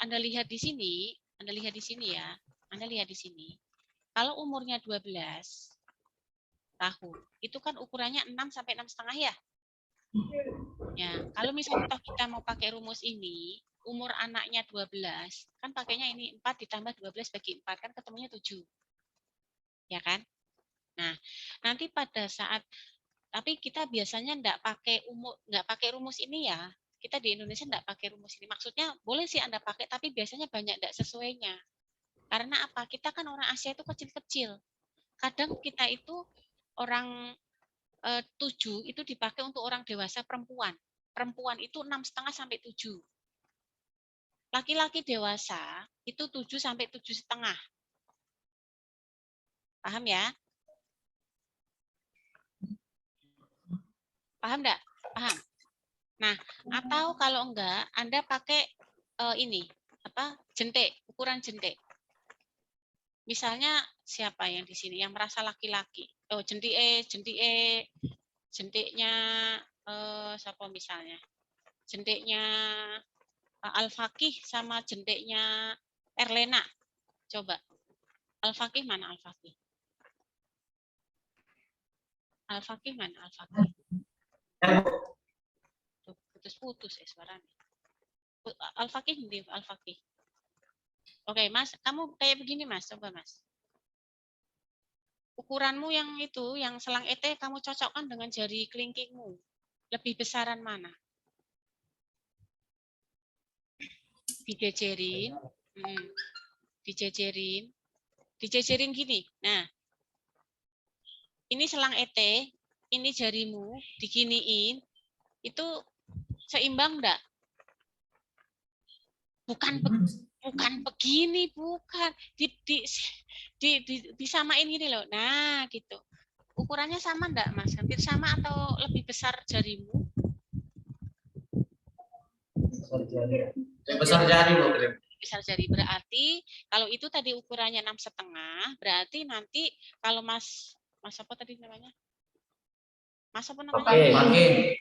Anda lihat di sini ya. Anda lihat di sini. Kalau umurnya 12 tahun, itu kan ukurannya 6 sampai 6,5 ya. Ya, kalau misalnya kita mau pakai rumus ini, umur anaknya 12, kan pakainya ini 4 ditambah 12 bagi 4 kan ketemunya 7. Ya kan? Nah, nanti pada saat tapi kita biasanya enggak pakai rumus ini ya. Kita di Indonesia enggak pakai rumus ini. Maksudnya boleh sih Anda pakai tapi biasanya banyak enggak sesuainya. Karena apa? Kita kan orang Asia itu kecil-kecil. Kadang kita itu orang 7 itu dipakai untuk orang dewasa perempuan. Perempuan itu 6,5 sampai 7. Laki-laki dewasa itu 7 sampai 7,5. Paham ya? Paham enggak? Paham? Nah, atau kalau enggak, Anda pakai ini, apa? Jentik, ukuran jentik. Misalnya siapa yang di sini yang merasa laki-laki? Oh, jentiknya siapa misalnya? Jentiknya Al-Fakih sama jentiknya Erlena. Coba. Al-Fakih mana Al-Fakih? Al-Fakih mana Al-Fakih? Putus-putus ya suaranya. Al-Fakih di Al-Fakih. Oke, Mas, kamu kayak begini, Mas. Coba, Mas. Ukuranmu yang itu, yang selang ET kamu cocokkan dengan jari kelingkingmu. Lebih besaran mana? Dijejerin. Dijejerin gini. Nah, ini selang ET, ini jarimu, diginiin, itu seimbang enggak? Bukan begini, bukan. Disamain gini loh. Nah, gitu. Ukurannya sama enggak, Mas? Hampir sama atau lebih besar jarimu? Besar jari, Bu. Besar jari. Berarti kalau itu tadi ukurannya 6,5, berarti nanti kalau Mas apa tadi namanya? Mas apa namanya?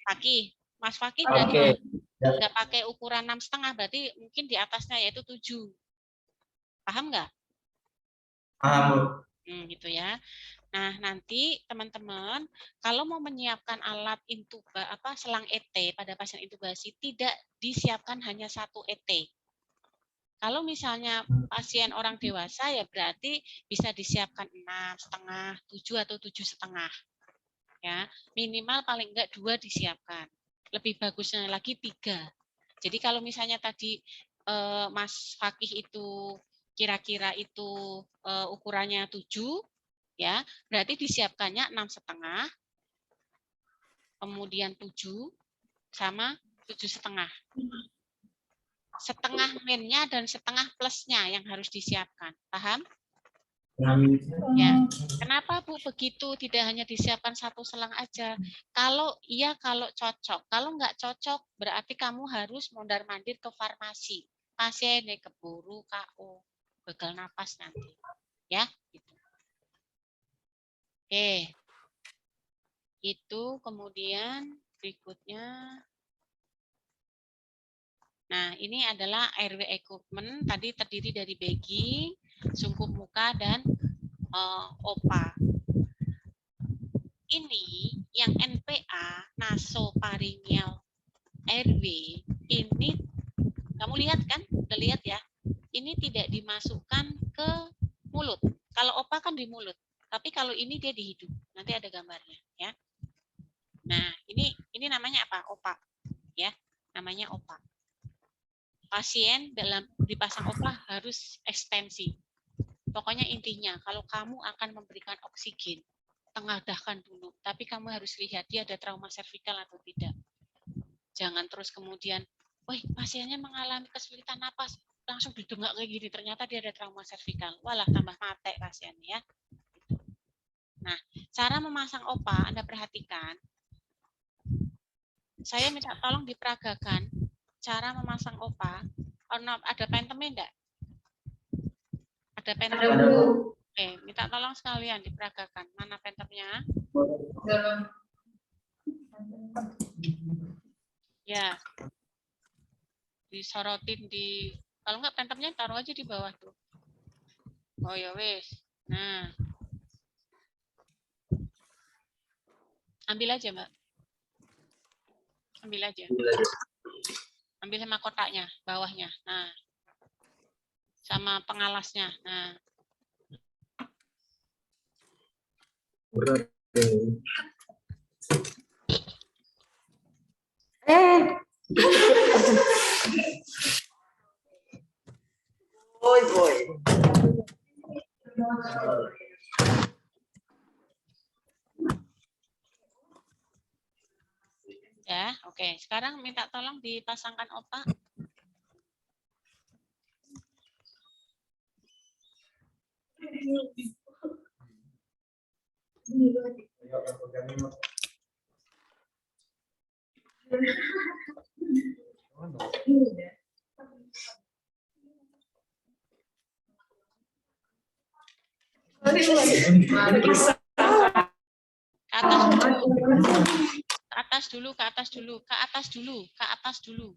Fakih. Mas Fakih berarti nggak pakai ukuran 6,5, berarti mungkin di atasnya yaitu 7. Paham nggak? Paham, Bu. Gitu ya. Nah, nanti teman-teman kalau mau menyiapkan alat selang ET pada pasien intubasi tidak disiapkan hanya 1 ET. Kalau misalnya pasien orang dewasa ya berarti bisa disiapkan 6,5, 7 atau 7,5. Ya, minimal paling enggak 2 disiapkan. Lebih bagusnya lagi 3. Jadi kalau misalnya tadi Mas Fakih itu kira-kira itu ukurannya 7, ya berarti disiapkannya 6,5, kemudian 7 sama 7,5. Setengah minnya dan setengah plusnya yang harus disiapkan. Paham? Ya. Kenapa Bu begitu? Tidak hanya disiapkan 1 selang aja. Kalau cocok. Kalau nggak cocok, berarti kamu harus mondar-mandir ke farmasi. Pasien keburu KO, gagal napas nanti. Ya, gitu. Oke. Itu kemudian berikutnya. Nah, ini adalah airway equipment. Tadi terdiri dari bagging, sungkup muka, dan OPA. Ini yang NPA, nasopharyngeal airway, ini kamu lihat kan? Udah lihat ya? Ini tidak dimasukkan ke mulut. Kalau OPA kan di mulut, tapi kalau ini dia di hidung. Nanti ada gambarnya, ya. Nah, ini namanya apa? OPA, ya. Namanya OPA. Pasien dalam dipasang OPA harus ekstensi. Pokoknya intinya, kalau kamu akan memberikan oksigen, tengadahkan dulu. Tapi kamu harus lihat dia ada trauma servikal atau tidak. Jangan terus kemudian, wah pasiennya mengalami kesulitan napas, langsung didengak kayak gini. Ternyata dia ada trauma servikal. Walah, tambah mate pasiennya. Nah, cara memasang OPA, Anda perhatikan. Saya minta tolong diperagakan cara memasang OPA. Ada pentemnya enggak? Ada pentem? Oke, minta tolong sekalian diperagakan. Mana pentemnya? Ya. Disorotin di, kalau enggak pentemnya taruh aja di bawah tuh. Oh ya wes. Nah. Ambil aja, Mbak. Ambil aja. Ambil sama kotaknya, bawahnya. Nah. Sama pengalasnya. Nah. Ya, oke. Sekarang minta tolong dipasangkan OPA. Ke atas dulu, ke atas dulu, ke atas dulu, ke atas dulu.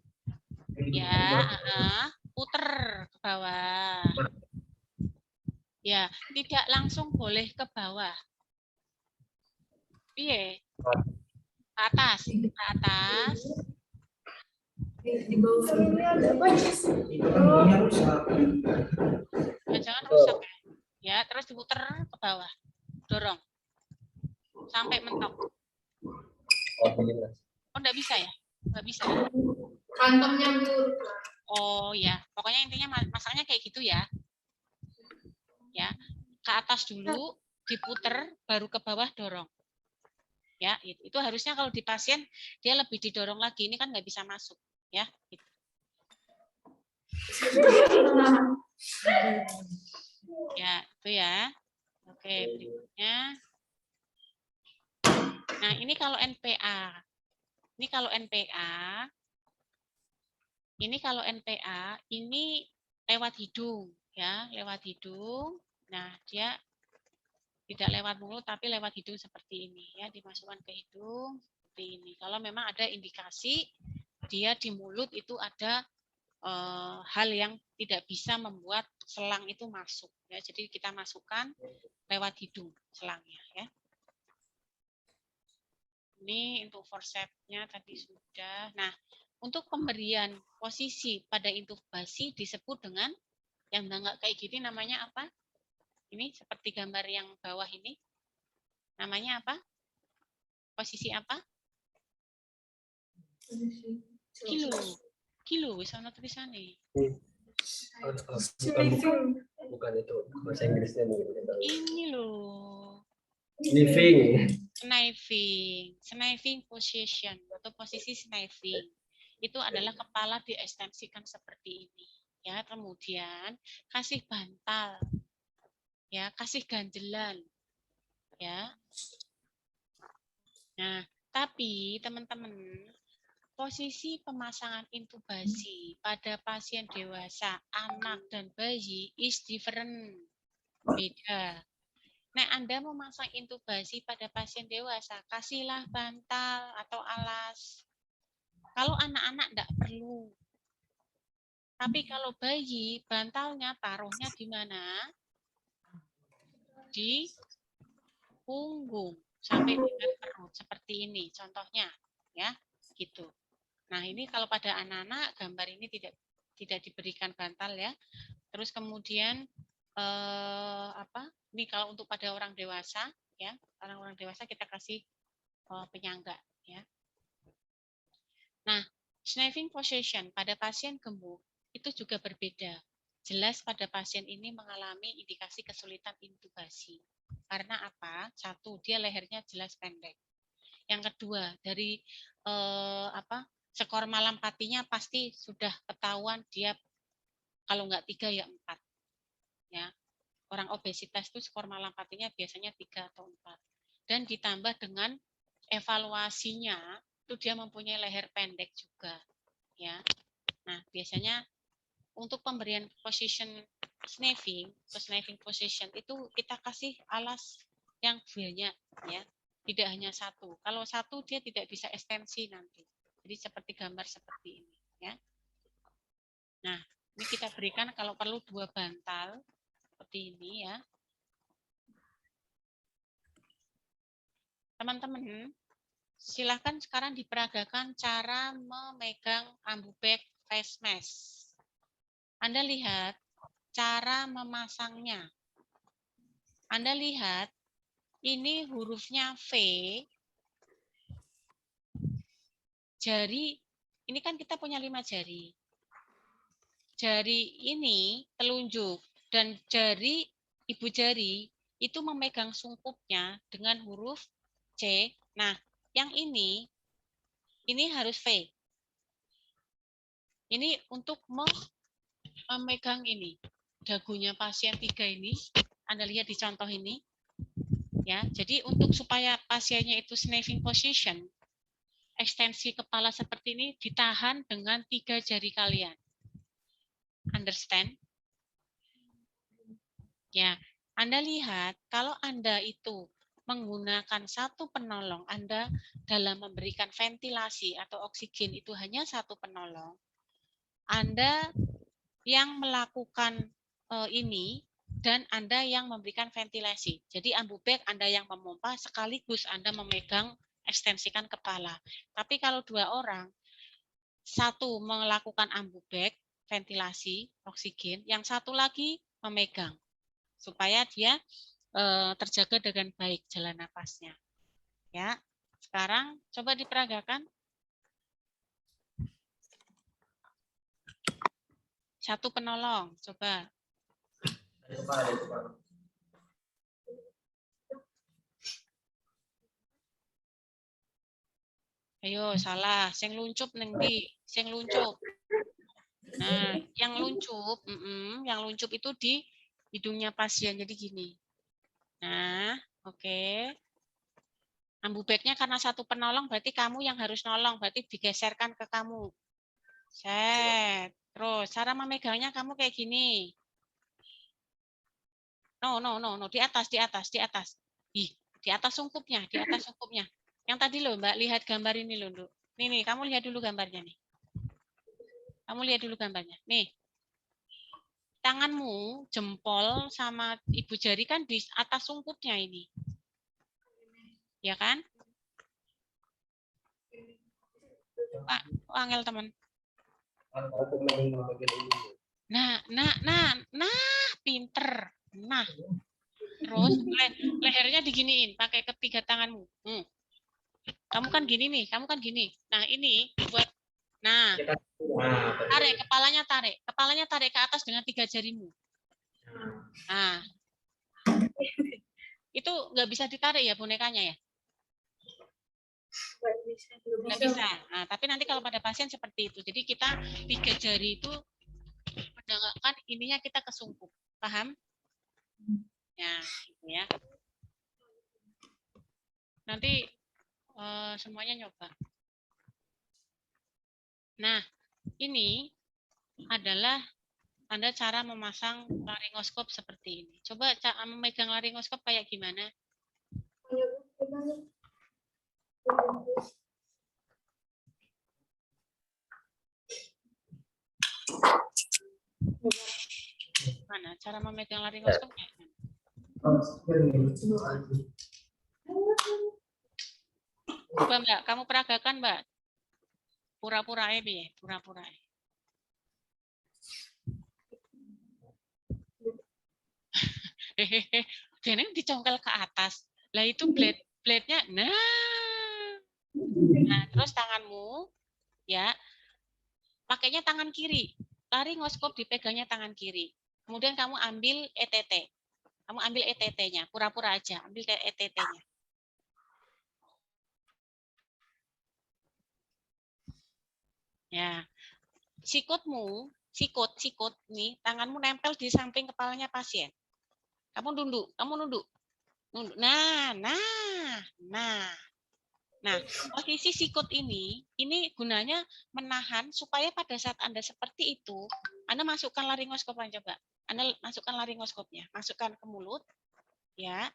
Ya, puter ke bawah. Ya, tidak langsung boleh ke bawah. Iya. Ke atas, ke atas. Jangan rusak ya. Ya, terus diputer ke bawah. Dorong. Sampai mentok. Oh, enggak bisa ya? Enggak bisa. Kantongnya Bu. Oh ya, pokoknya intinya masaknya kayak gitu ya. Ya, ke atas dulu, diputer, baru ke bawah dorong. Ya, itu harusnya kalau di pasien dia lebih didorong lagi, ini kan nggak bisa masuk, ya. Gitu. Ya, itu ya. Oke, berikutnya. Nah, ini kalau NPA. Ini kalau NPA. Ini kalau NPA, ini lewat hidung, ya, lewat hidung. Nah, dia tidak lewat mulut, tapi lewat hidung seperti ini, ya, dimasukkan ke hidung seperti ini. Kalau memang ada indikasi dia di mulut itu ada hal yang tidak bisa membuat selang itu masuk, ya. Jadi kita masukkan lewat hidung selangnya, ya. Ini untuk forceps-nya tadi sudah. Nah, untuk pemberian posisi pada intubasi disebut dengan yang enggak kayak gini namanya apa? Ini seperti gambar yang bawah ini. Namanya apa? Posisi apa? Kilo. Kilo, wis ana tulisane. Bukan itu bahasa Inggrisnya mungkin. Ini loh. Sniving position atau posisi sniving. Itu adalah kepala diekstensikan seperti ini, ya. Kemudian kasih bantal, ya, kasih ganjelan, ya. Nah, tapi teman-teman, posisi pemasangan intubasi pada pasien dewasa, anak dan bayi is different, beda. Nah, Anda memasang intubasi pada pasien dewasa, kasihlah bantal atau alas. Kalau anak-anak enggak perlu. Tapi kalau bayi, bantalnya taruhnya di mana? Di punggung sampai dengan perut seperti ini contohnya, ya, gitu. Nah, ini kalau pada anak-anak gambar ini tidak diberikan bantal, ya. Terus kemudian ini kalau untuk pada orang dewasa, ya, orang-orang dewasa kita kasih penyangga, ya. Nah, sniving position pada pasien gemuk itu juga berbeda. Jelas pada pasien ini mengalami indikasi kesulitan intubasi. Karena apa? Satu, dia lehernya jelas pendek. Yang kedua, dari skor malam patinya pasti sudah ketahuan dia kalau nggak 3 ya 4. Ya. Orang obesitas itu skor malam patinya biasanya 3 atau 4. Dan ditambah dengan evaluasinya itu dia mempunyai leher pendek juga, ya. Nah, biasanya untuk pemberian position sniving position itu kita kasih alas yang banyak, ya. Tidak hanya satu. Kalau satu dia tidak bisa ekstensi nanti. Jadi seperti gambar seperti ini, ya. Nah, ini kita berikan kalau perlu 2 bantal seperti ini, ya. Teman-teman, silakan sekarang diperagakan cara memegang ambubek face mask. Anda lihat cara memasangnya. Anda lihat ini hurufnya V. Jari, ini kan kita punya 5 jari. Jari ini telunjuk dan jari ibu jari itu memegang sungkupnya dengan huruf C. Nah, yang ini harus V. Ini untuk memegang ini dagunya pasien 3 ini. Anda lihat di contoh ini, ya. Jadi untuk supaya pasiennya itu sniving position, ekstensi kepala seperti ini ditahan dengan 3 jari kalian. Understand? Ya, Anda lihat kalau Anda itu menggunakan satu penolong, Anda dalam memberikan ventilasi atau oksigen itu hanya satu penolong. Anda yang melakukan ini dan Anda yang memberikan ventilasi. Jadi ambubek Anda yang memompa sekaligus Anda memegang ekstensikan kepala. Tapi kalau 2 orang, satu melakukan ambubek, ventilasi, oksigen, yang satu lagi memegang supaya dia terjaga dengan baik jalan napasnya. Ya, sekarang coba diperagakan. Satu penolong, coba. Ayo, salah. Sing luncup neng di, sing luncup. Nah, yang luncup itu di hidungnya pasien. Jadi gini. Nah, oke. Ambubeknya karena satu penolong, berarti kamu yang harus nolong. Berarti digeserkan ke kamu. Set. Terus, cara memegangnya kamu kayak gini. No. Di atas. Ih, di atas sungkupnya. Yang tadi loh, Mbak, lihat gambar ini loh, Nduk. Nih, kamu lihat dulu gambarnya nih. Nih. Tanganmu, jempol sama ibu jari kan di atas sungkupnya ini. Ya kan? Pak, angel teman. Nah, pinter. Nah, terus lehernya diginiin, pakai ketiga tanganmu. Kamu kan gini. Nah, ini buat. Nah, tarik kepalanya tarik ke atas dengan 3 jarimu. Nah, itu nggak bisa ditarik ya bonekanya ya? Nggak bisa. Nah, tapi nanti kalau pada pasien seperti itu, jadi kita 3 jari itu mendengarkan ininya kita kesungkup, paham? Ya, gitu ya. Nanti semuanya nyoba. Nah, ini adalah Anda cara memasang laringoskop seperti ini. Coba memegang laringoskop kayak gimana? Mana cara memegang laringoskopnya? Coba Mbak, kamu peragakan Mbak. Pura-pura ya, pura-pura. Hehehe, dan ini dicongkel ke atas. Lah itu blade-nya, nah terus tanganmu, ya, pakainya tangan kiri. Laringoskop dipegangnya tangan kiri. Kemudian kamu ambil ETT. Kamu ambil ETT-nya, pura-pura aja, ambil ETT-nya. Ya, sikut nih, tanganmu nempel di samping kepalanya pasien. Kamu nunduk. Nah, posisi sikut ini gunanya menahan supaya pada saat Anda seperti itu, Anda masukkan laringoskopnya coba. Anda masukkan laringoskopnya, masukkan ke mulut, ya.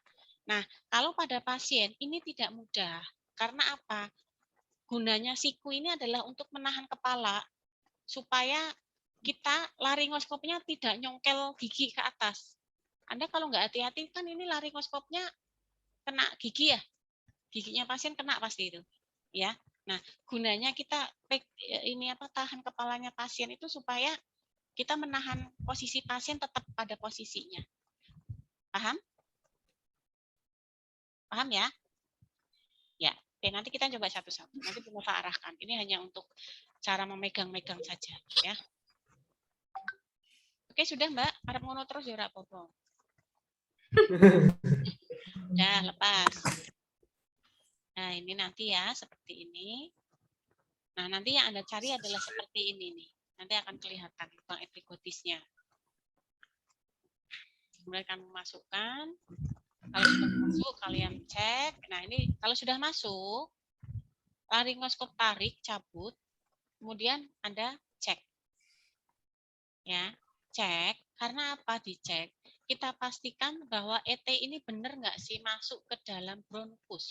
Nah, kalau pada pasien ini tidak mudah, karena apa? Gunanya siku ini adalah untuk menahan kepala supaya kita laringoskopnya tidak nyongkel gigi ke atas. Anda kalau nggak hati-hati kan ini laringoskopnya kena gigi ya, giginya pasien kena pasti itu, ya. Nah, gunanya kita tahan kepalanya pasien itu supaya kita menahan posisi pasien tetap pada posisinya. Paham? Paham ya? Ya. Oke, nanti kita coba satu-satu. Nanti Bu Nova arahkan. Ini hanya untuk cara memegang-megang saja, ya. Oke, sudah Mbak. Arep ngono terus ya ora apa-apa. Ya, lepas. Nah, ini nanti ya, seperti ini. Nah, nanti yang Anda cari adalah seperti ini nih. Nanti akan kelihatan lubang epiglottisnya. Kemudian kamu masukkan. Kalau sudah masuk, kalian cek. Nah, ini kalau sudah masuk, Laringoskop tarik, cabut, kemudian Anda cek. Ya, cek. Karena apa dicek? Kita pastikan bahwa ET ini benar nggak sih masuk ke dalam bronkus.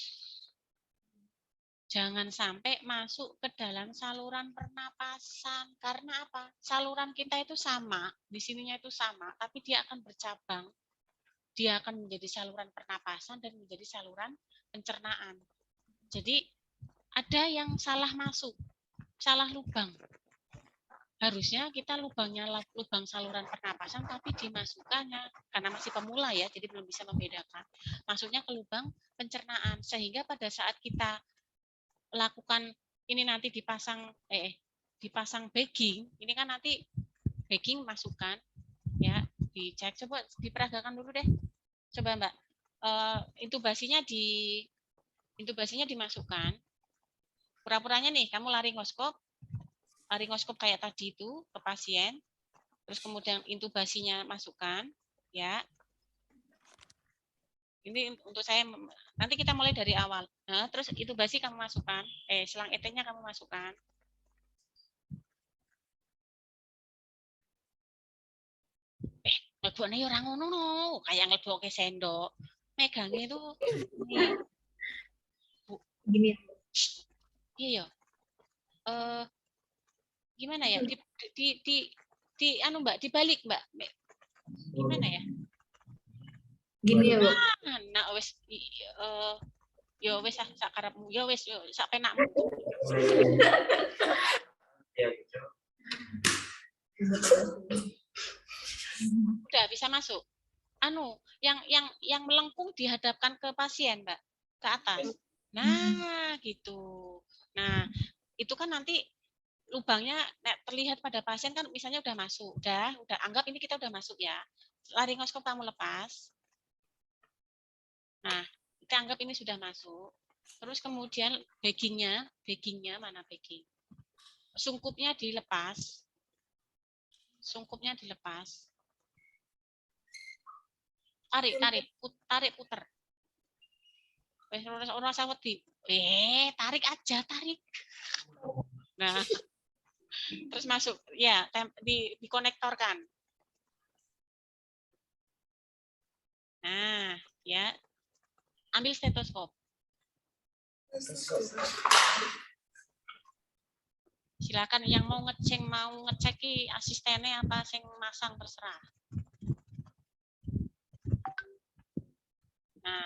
Jangan sampai masuk ke dalam saluran pernapasan. Karena apa? Saluran kita itu sama, di sininya itu sama, tapi dia akan bercabang. Dia akan menjadi saluran pernapasan dan menjadi saluran pencernaan. Jadi ada yang salah masuk, salah lubang. Harusnya kita lubangnya lubang saluran pernapasan, tapi dimasukkannya karena masih pemula ya, jadi belum bisa membedakan. Masuknya ke lubang pencernaan, sehingga pada saat kita lakukan ini nanti dipasang bagging, ini kan nanti bagging masukkan ya, dicek, coba diperagakan dulu deh, coba Mbak, intubasinya dimasukkan, pura-puranya nih kamu laringoskop kayak tadi itu ke pasien, terus kemudian intubasinya masukkan ya. Ini untuk saya, nanti kita mulai dari awal. Nah, terus intubasi kamu masukkan, selang ET-nya kamu masukkan. Ngeleboknya ya orang ngono no, kayak ngelebokke sendok. Megangnya itu Gini. Iya ya. Gimana ya? Di anu Mbak, dibalik Mbak. Gimana ya? Gini ya, Bu. Nah, wes yo wes sak karepmu, yo wes yo sak penakmu. Udah bisa masuk. Anu, yang melengkung dihadapkan ke pasien, Mbak, ke atas. Nah, gitu. Nah, itu kan nanti lubangnya terlihat pada pasien kan, misalnya udah masuk, udah anggap ini kita udah masuk ya. Laringoskop kamu lepas. Nah, kita anggap ini sudah masuk. Terus kemudian baggingnya mana bagging? Sungkupnya dilepas. Tarik puter. Orang saweti. Tarik aja, tarik. Nah, terus masuk, ya, dikonektorkan. Nah, ya, ambil stetoskop. Silakan yang mau ngeceki asistennya apa, sing masang terserah. Nah,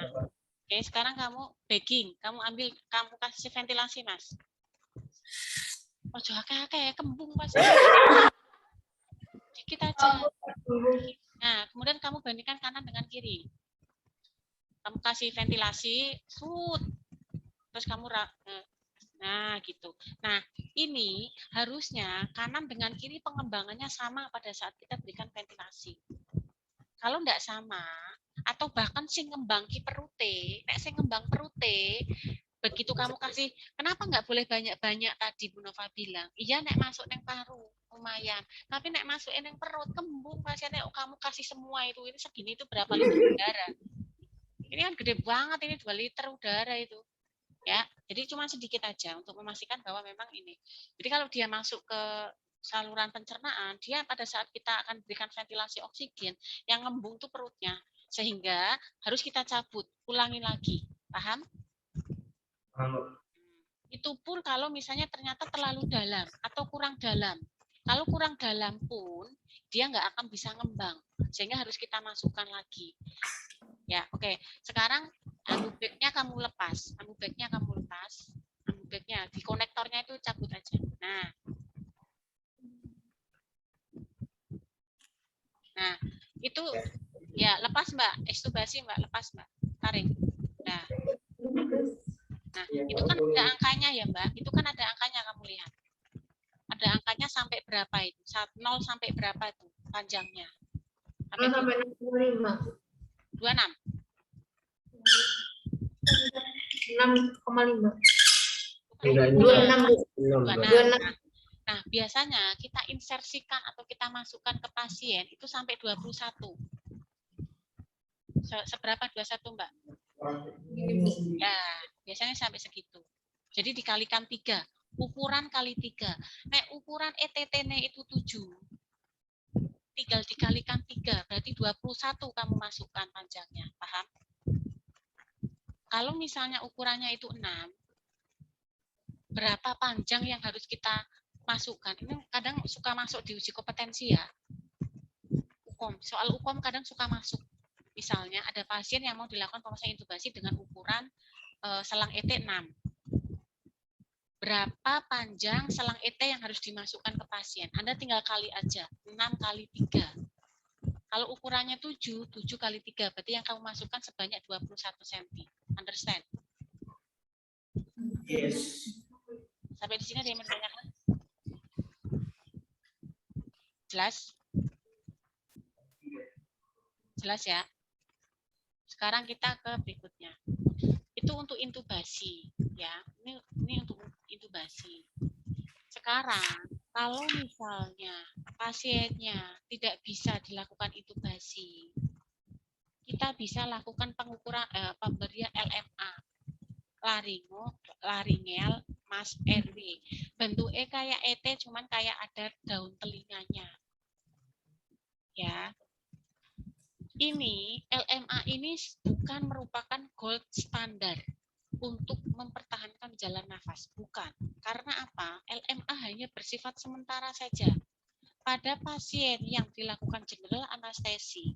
oke, sekarang kamu bagging, kamu kasih ventilasi, Mas. Ojo akeh-akeh, kembung pasti. Dikit aja. Nah, kemudian kamu bandingkan kanan dengan kiri. Kamu kasih ventilasi, terus kamu nah gitu. Nah, ini harusnya kanan dengan kiri pengembangannya sama pada saat kita berikan ventilasi. Kalau enggak sama, atau bahkan sing ngembang ki perute, nek sing ngembang perute, begitu kamu kasih, kenapa enggak boleh banyak-banyak tadi Bu Nova bilang? Iya, nek masuk neng paru lumayan, tapi nek masuk neng perut kembung pasiennya. Kamu kasih semua itu, ini segini itu berapa liter udara? Ini kan gede banget, ini 2 liter udara itu. Ya, jadi cuma sedikit aja untuk memastikan bahwa memang ini. Jadi kalau dia masuk ke saluran pencernaan, dia pada saat kita akan berikan ventilasi oksigen, yang ngembung tuh perutnya, sehingga harus kita cabut, ulangi lagi, paham? Itu pun kalau misalnya ternyata terlalu dalam atau kurang dalam. Kalau kurang dalam pun dia nggak akan bisa ngembang, sehingga harus kita masukkan lagi. Ya, oke. Sekarang ambubagnya kamu lepas, ambubagnya di konektornya itu cabut aja. Nah, itu ya lepas Mbak, ekstubasi Mbak, lepas Mbak, tarik. Nah, itu kan ada angkanya ya Mbak, itu kan ada angkanya, kamu lihat. Ada angkanya sampai berapa itu? 0 sampai berapa itu panjangnya? 0 sampai 65. 26. 6,5. 26. Nah, biasanya kita insersikan atau kita masukkan ke pasien itu sampai 21. Seberapa 21, Mbak? Ya, biasanya sampai segitu. Jadi dikalikan 3. Ukuran kali 3. Nek ukuran ETT-nya itu 7. Tinggal dikalikan 3. Berarti 21 kamu masukkan panjangnya. Paham? Kalau misalnya ukurannya itu 6. Berapa panjang yang harus kita masukkan? Ini kadang suka masuk di uji kompetensi ya. Soal UKOM kadang suka masuk. Misalnya ada pasien yang mau dilakukan pemasangan intubasi dengan ukuran selang ET 6. Berapa panjang selang ET yang harus dimasukkan ke pasien? Anda tinggal kali aja, 6 kali 3. Kalau ukurannya 7, 7 kali 3, berarti yang kamu masukkan sebanyak 21 cm. Understand? Yes. Sampai di sini ada yang menanyakan? Jelas? Jelas ya? Sekarang kita ke berikutnya. Itu untuk intubasi, ya. Ini untuk intubasi. Sekarang, kalau misalnya pasiennya tidak bisa dilakukan intubasi, kita bisa lakukan pengukuran pemberian LMA, laringel, mas RW. Bentuknya kayak ET, cuman kayak ada daun telinganya, ya. Ini LMA ini bukan merupakan gold standar untuk mempertahankan jalan nafas, bukan. Karena apa? LMA hanya bersifat sementara saja. Pada pasien yang dilakukan general anestesi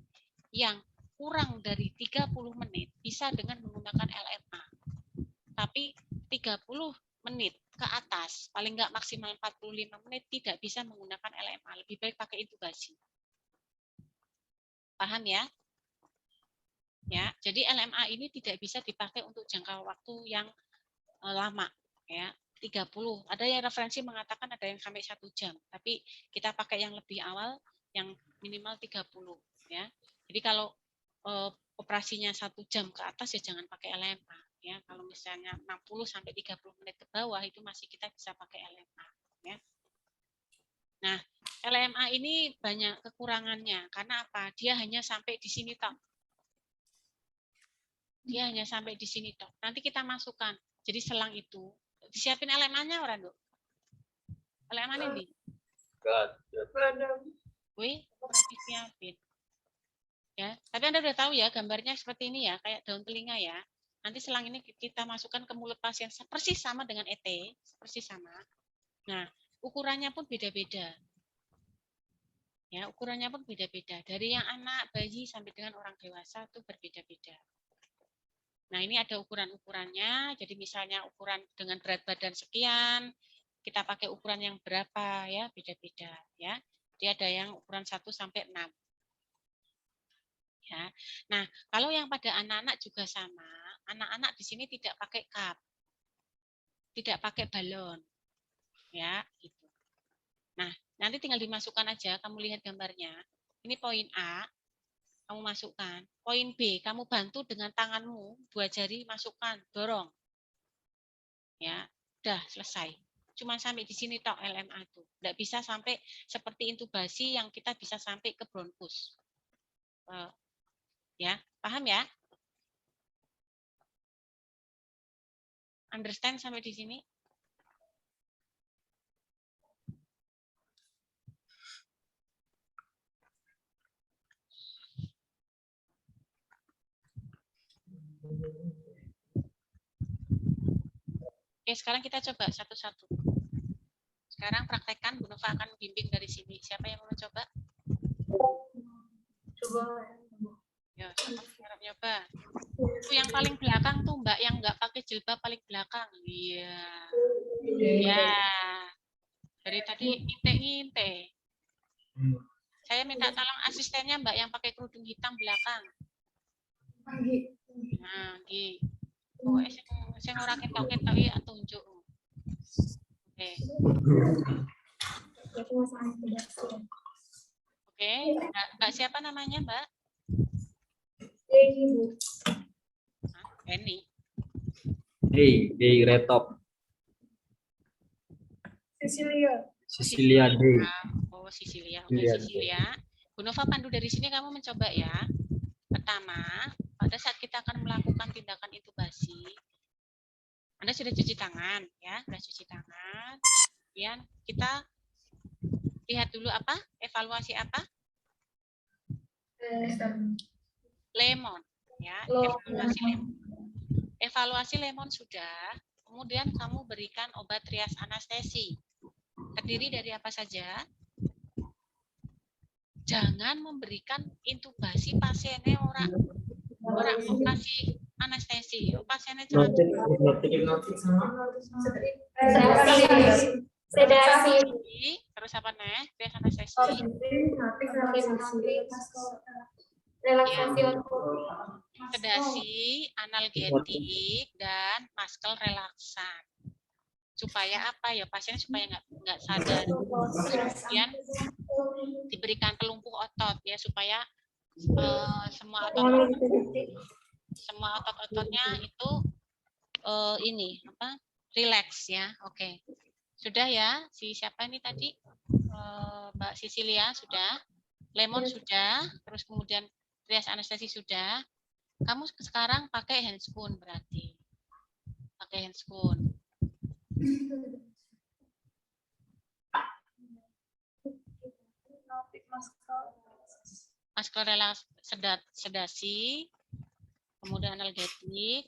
yang kurang dari 30 menit bisa dengan menggunakan LMA. Tapi 30 menit ke atas, paling nggak maksimal 45 menit tidak bisa menggunakan LMA. Lebih baik pakai intubasi. Paham ya? Ya, jadi LMA ini tidak bisa dipakai untuk jangka waktu yang lama, ya. 30. Ada yang referensi mengatakan ada yang sampai 1 jam, tapi kita pakai yang lebih awal, yang minimal 30, ya. Jadi kalau operasinya 1 jam ke atas ya jangan pakai LMA, ya. Kalau misalnya 60 sampai 30 menit ke bawah itu masih kita bisa pakai LMA, ya. Nah, LMA ini banyak kekurangannya. Karena apa? Dia hanya sampai di sini toh. Dia hanya sampai di sini toh. Nanti kita masukkan. Jadi selang itu disiapin LMA-nya orang, Dok. LMA-nya di. Wih, disiapin. Ya, tapi Anda udah tahu ya gambarnya seperti ini ya, kayak daun telinga ya. Nanti selang ini kita masukkan ke mulut pasien persis sama dengan ET, persis sama. Nah, ukurannya pun beda-beda. Ya, ukurannya pun beda-beda. Dari yang anak, bayi sampai dengan orang dewasa itu berbeda-beda. Nah, ini ada ukuran-ukurannya. Jadi misalnya ukuran dengan berat badan sekian, kita pakai ukuran yang berapa ya, beda-beda ya. Dia ada yang ukuran 1 sampai 6. Ya. Nah, kalau yang pada anak-anak juga sama. Anak-anak di sini tidak pakai cup. Tidak pakai balon. Ya, gitu. Nah, nanti tinggal dimasukkan aja, kamu lihat gambarnya. Ini poin A, kamu masukkan. Poin B, kamu bantu dengan tanganmu, 2 jari masukkan, dorong. Ya, udah selesai. Cuma sampai di sini tok LMA itu. Nggak bisa sampai seperti intubasi yang kita bisa sampai ke bronkus. Ya, paham ya? Understand sampai di sini? Oke, sekarang kita coba satu-satu. Sekarang praktekkan, Bu Nova akan bimbing dari sini. Siapa yang mau coba? Coba. Ya, siapa yang nyoba? Itu yang paling belakang tuh Mbak, yang nggak pakai jilbab paling belakang. Iya. Ya. Dari tadi nginte-nginte. Saya minta tolong asistennya Mbak yang pakai kerudung hitam belakang. Nah, di. Pokoknya saya ora ketok-ketok ya tunjuk. Oke. Oke, Mbak siapa namanya, Mbak? Eni. Day Retop. Cecilia Day. Oh, Cecilia. Oke, Cecilia. Bu Nova pandu dari sini kamu mencoba ya. Pertama, pada saat kita akan melakukan tindakan intubasi, Anda sudah cuci tangan, ya, sudah cuci tangan. Kemudian kita lihat dulu apa? Evaluasi apa? Lemon, ya. Evaluasi lemon. Evaluasi lemon sudah. Kemudian kamu berikan obat trias anestesi. Terdiri dari apa saja? Jangan memberikan intubasi pasiennya orang kasih anestesi. Pasiennya jangan Sedasi. terus apa nih? Trias anestesi. Relaksasi Sedasi, analgetik, dan muscle relaksan. Supaya apa ya, pasiennya supaya nggak sadar. Kemudian diberikan pelumpuh otot ya, supaya semua otot-ototnya itu ini apa, relax ya. Oke. Sudah ya, siapa ini tadi? Mbak Sisilia sudah, lemon sudah, terus kemudian trias anestesi sudah. Kamu sekarang pakai handscoon berarti. Pakai handscoon. Muscle relaks sedasi, kemudian analgetik,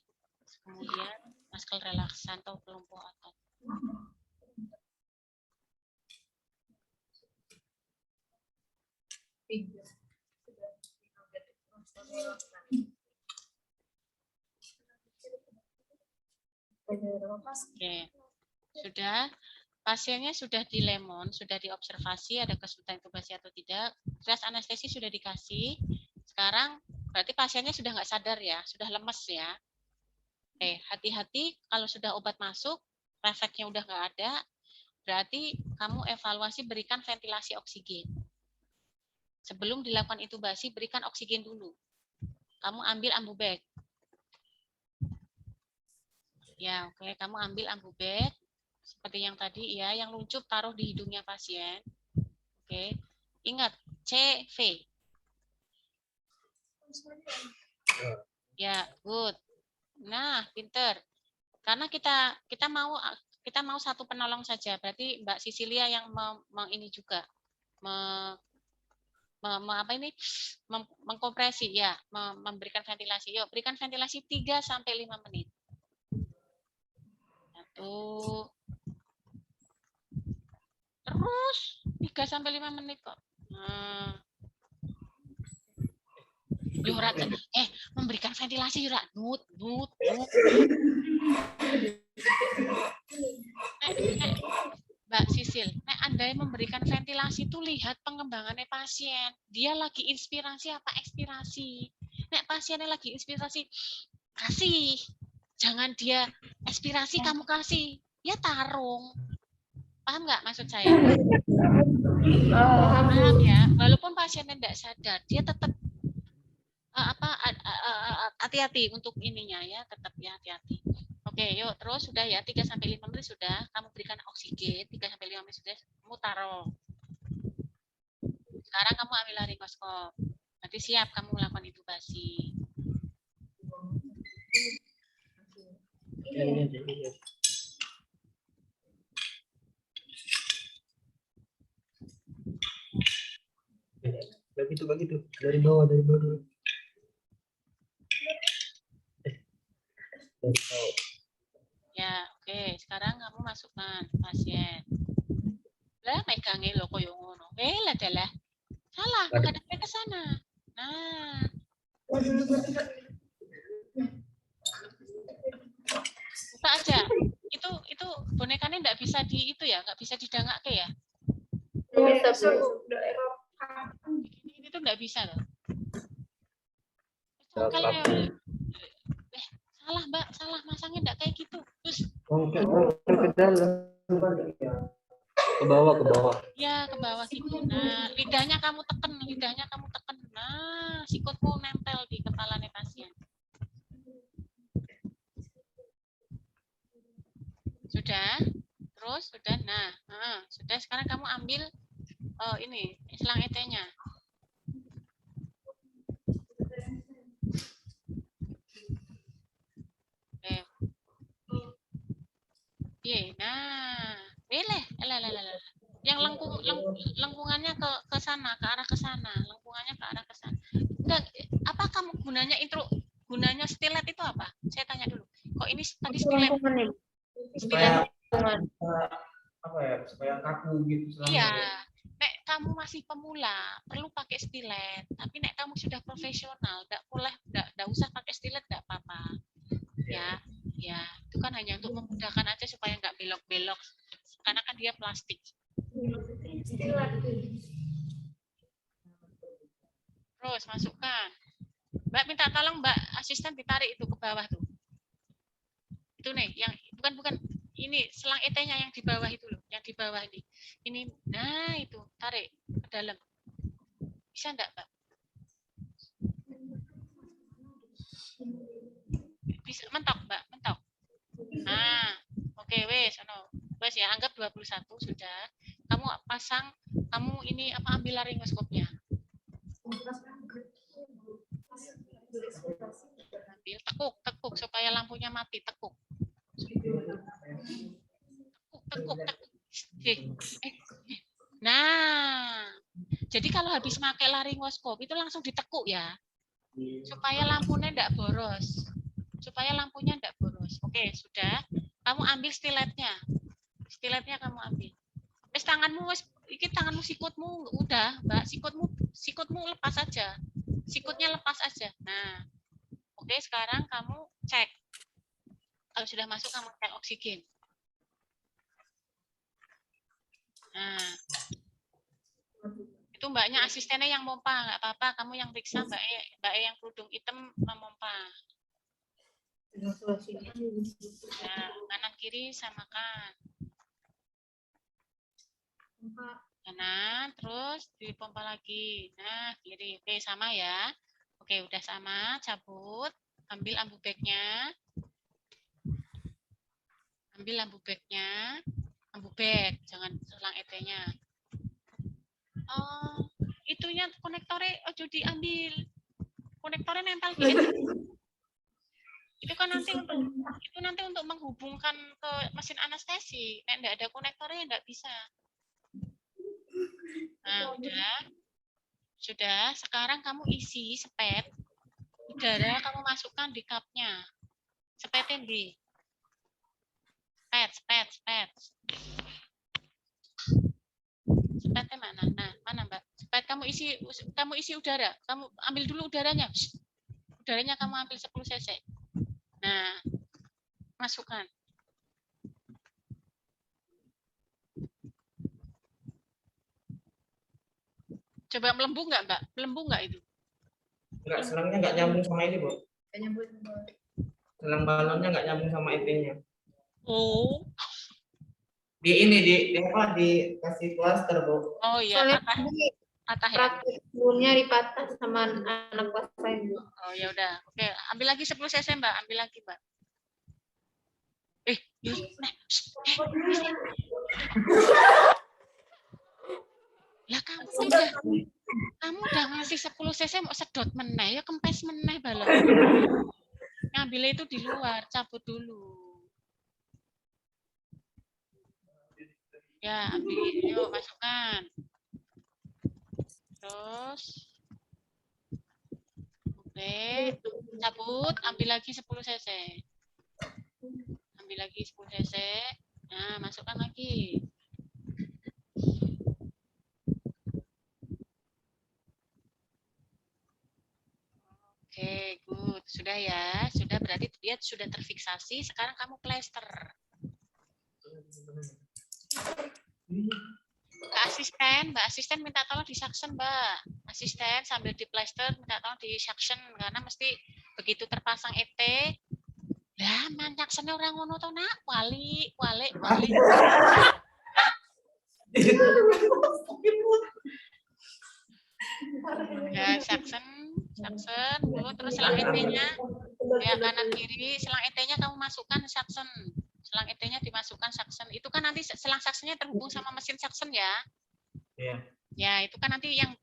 kemudian muscle relaksan atau pelumpuh otot. Oke, sudah. Pasiennya sudah di lemon, sudah diobservasi ada kesulitan intubasi atau tidak. Trias anestesi sudah dikasih. Sekarang berarti pasiennya sudah nggak sadar ya, sudah lemes ya. Oke, hati-hati kalau sudah obat masuk, refleksnya udah nggak ada, berarti kamu evaluasi berikan ventilasi oksigen. Sebelum dilakukan intubasi, berikan oksigen dulu. Kamu ambil ambubag. Ya, oke, kamu ambil ambubag. Seperti yang tadi ya, yang luncup taruh di hidungnya pasien. Oke. Ingat, CV. Ya, good. Nah, pinter. Karena kita mau satu penolong saja. Berarti Mbak Sisilia yang ini juga mengkompresi ya, memberikan ventilasi. Yuk, berikan ventilasi 3 sampai 5 menit. 1. Terus 3 sampai 5 menit kok. Yurat, memberikan ventilasi Yurat. Nut. Mbak Sisil, Anda memberikan ventilasi itu lihat pengembangannya pasien. Dia lagi inspirasi apa ekspirasi. Pasiennya lagi inspirasi, kasih. Jangan dia ekspirasi kamu kasih. Ya tarung. Paham nggak maksud saya? Paham ya. Walaupun pasiennya tidak sadar, dia tetap hati-hati untuk ininya ya, tetap ya hati-hati. Oke, yuk terus sudah ya 3 sampai 5 menit sudah, kamu berikan oksigen 3 sampai 5 menit sudah, kamu taruh. Sekarang kamu ambil laringoskop. Nanti siap kamu melakukan intubasi. Begitu dari bawah dulu. Ya, oke. Sekarang kamu masukkan pasien. Lah, megangnya lo koyo ngono. Lah adalah salah, menghadapnya ke sana. Nah. Buka aja. Itu bonekanya enggak bisa itu ya, enggak bisa didangak ke ya. Itu enggak bisa loh. Salah Mbak, salah masangnya enggak kayak gitu. Terus ke dalam. Ke bawah. Ya, ke bawah gitu. Nah, lidahnya kamu tekan. Nah, sikutmu nempel di kepalanya pasien. Sudah? Terus sudah. Nah, sudah. Sekarang kamu ambil ini selang ET-nya. Oke. lengkungannya ke sana, ke arah ke sana, lengkungannya ke arah ke sana. Enggak, apa kamu gunanya stilet itu apa? Saya tanya dulu. Kok ini tadi stilet? Supaya Stilet. apa ya? Supaya kaku gitu selama. Iya. Nek kamu masih pemula, perlu pakai stilet. Tapi nek kamu sudah profesional, enggak usah pakai stilet, enggak apa-apa. Ya, itu kan hanya untuk memudahkan aja supaya nggak belok-belok. Karena kan dia plastik. Terus masukkan. Mbak minta tolong Mbak asisten ditarik itu ke bawah tuh. Itu nih, yang bukan ini selang ET-nya yang di bawah itu loh, yang di bawah ini. Ini, nah itu tarik ke dalam. Bisa enggak Mbak? Bisa mentok Mbak, mentok. Nah, oke wes, wes ya anggap 21 sudah. Kamu pasang, kamu ini apa ambil laringoskopnya. Ambil tekuk supaya lampunya mati, tekuk. Tekuk. Nah, jadi kalau habis pakai laringoskop itu langsung ditekuk ya, supaya lampunya enggak boros. Oke, sudah. Kamu ambil stiletnya. Stiletnya kamu ambil. Wes tanganmu sikutmu udah, Mbak. Sikutmu lepas aja. Sikutnya lepas aja. Nah. Oke, sekarang kamu cek. Kalau sudah masuk kamu cek oksigen. Nah. Itu Mbaknya asistennya yang mompa, nggak apa-apa. Kamu yang periksa, Mbak yang kerudung hitam memompa. Nah, kanan kiri samakan. Kanan, terus dipompa lagi. Nah, kiri. Oke, sama ya. Oke, udah sama. Cabut. Ambil ambu bagnya. Ambu bag, jangan selang ET-nya. Oh, itunya konektornya ojo diambil. Konektornya nempel di ET. Itu kan nanti untuk menghubungkan ke mesin anestesi. Nek enggak ada konektornya enggak bisa. Nah, sudah. Sekarang kamu isi spet udara, kamu masukkan di cupnya. Spetnya di spet. Spetnya mana? Nah, mana Mbak? Spet kamu isi udara. Kamu ambil dulu udaranya. Udaranya kamu ambil 10 cc. Nah, masukkan. Coba melembung nggak, Mbak? Melembung nggak itu? Enggak, selangnya nggak nyambung sama ini, Bu. Selang balonnya nggak nyambung sama ET-nya. Oh. Dikasih plaster, Bu. Oh iya, patah ya. Sebelumnya dipatah sama anak kelas lain. Oh ya udah. Oke, ambil lagi 10 cc, Mbak. Ambil lagi, Mbak. Lah kamu udah ngasih 10 cc mau sedot meneh ya kempes meneh balon. Ngambil itu di luar, cabut dulu. Ya, ambil, yuk masukkan. Terus oke, cabut, ambil lagi 10 cc. Ambil lagi 10 cc. Nah, masukkan lagi. Oke, good. Sudah ya. Sudah berarti dia sudah terfiksasi. Sekarang kamu plester. Mbak asisten minta tolong di suction, Mbak. Asisten sambil di plester minta tolong di suction karena mesti begitu terpasang ET. Lah, manyak sene orang ngono to, Nak. Wali. Ya, suction, terus selang ET-nya, ya kanan kiri, selang ET-nya kamu masukkan suction, selang ET-nya dimasukkan suction. Itu kan nanti selang suction-nya terhubung sama mesin suction ya. Iya. Ya, itu kan nanti yang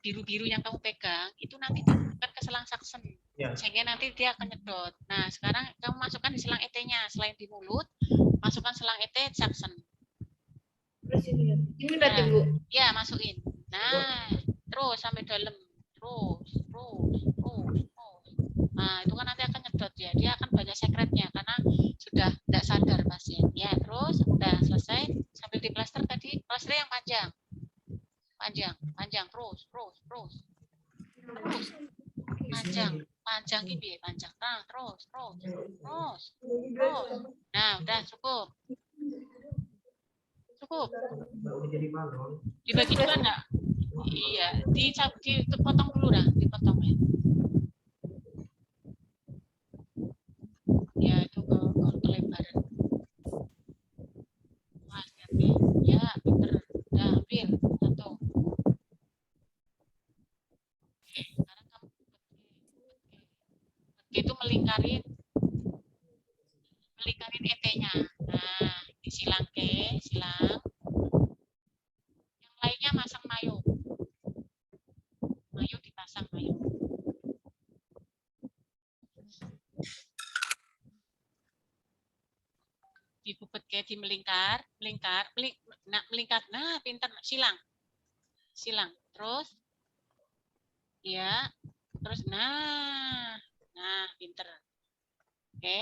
biru-biru yang kamu pegang, itu nanti dihubungkan ke selang suction. Ya. Sehingga nanti dia akan nyedot. Nah, sekarang kamu masukkan di selang ET-nya, selain di mulut, masukkan selang ET suction. Ini berarti Bu. Ya, masukin. Nah, terus sampai dalam. Terus. Nah, itu kan nanti akan nyedot ya. Dia akan banyak sekretnya karena sudah tidak sadar pasien. Ya, terus udah selesai sambil diplaster tadi, plaster yang panjang. Panjang, terus. Panjang ini panjang. Nah, terus. Nah, udah cukup. Mbak udah jadi balon. Dibagi dua enggak? Iya, dipotong dulu dah, dipotong ya. Ya, itu ke kelebaran. Wah, hati. Ya, pinter. Udah ambil satu. Sekarang kamu itu melingkarin ET-nya. Nah, disilang silang. Yang lainnya masang mayo. Mayo dipasang mayo. Dibubet kayak di melingkar, nah pinter, silang, terus, ya, terus, nah, pinter, oke,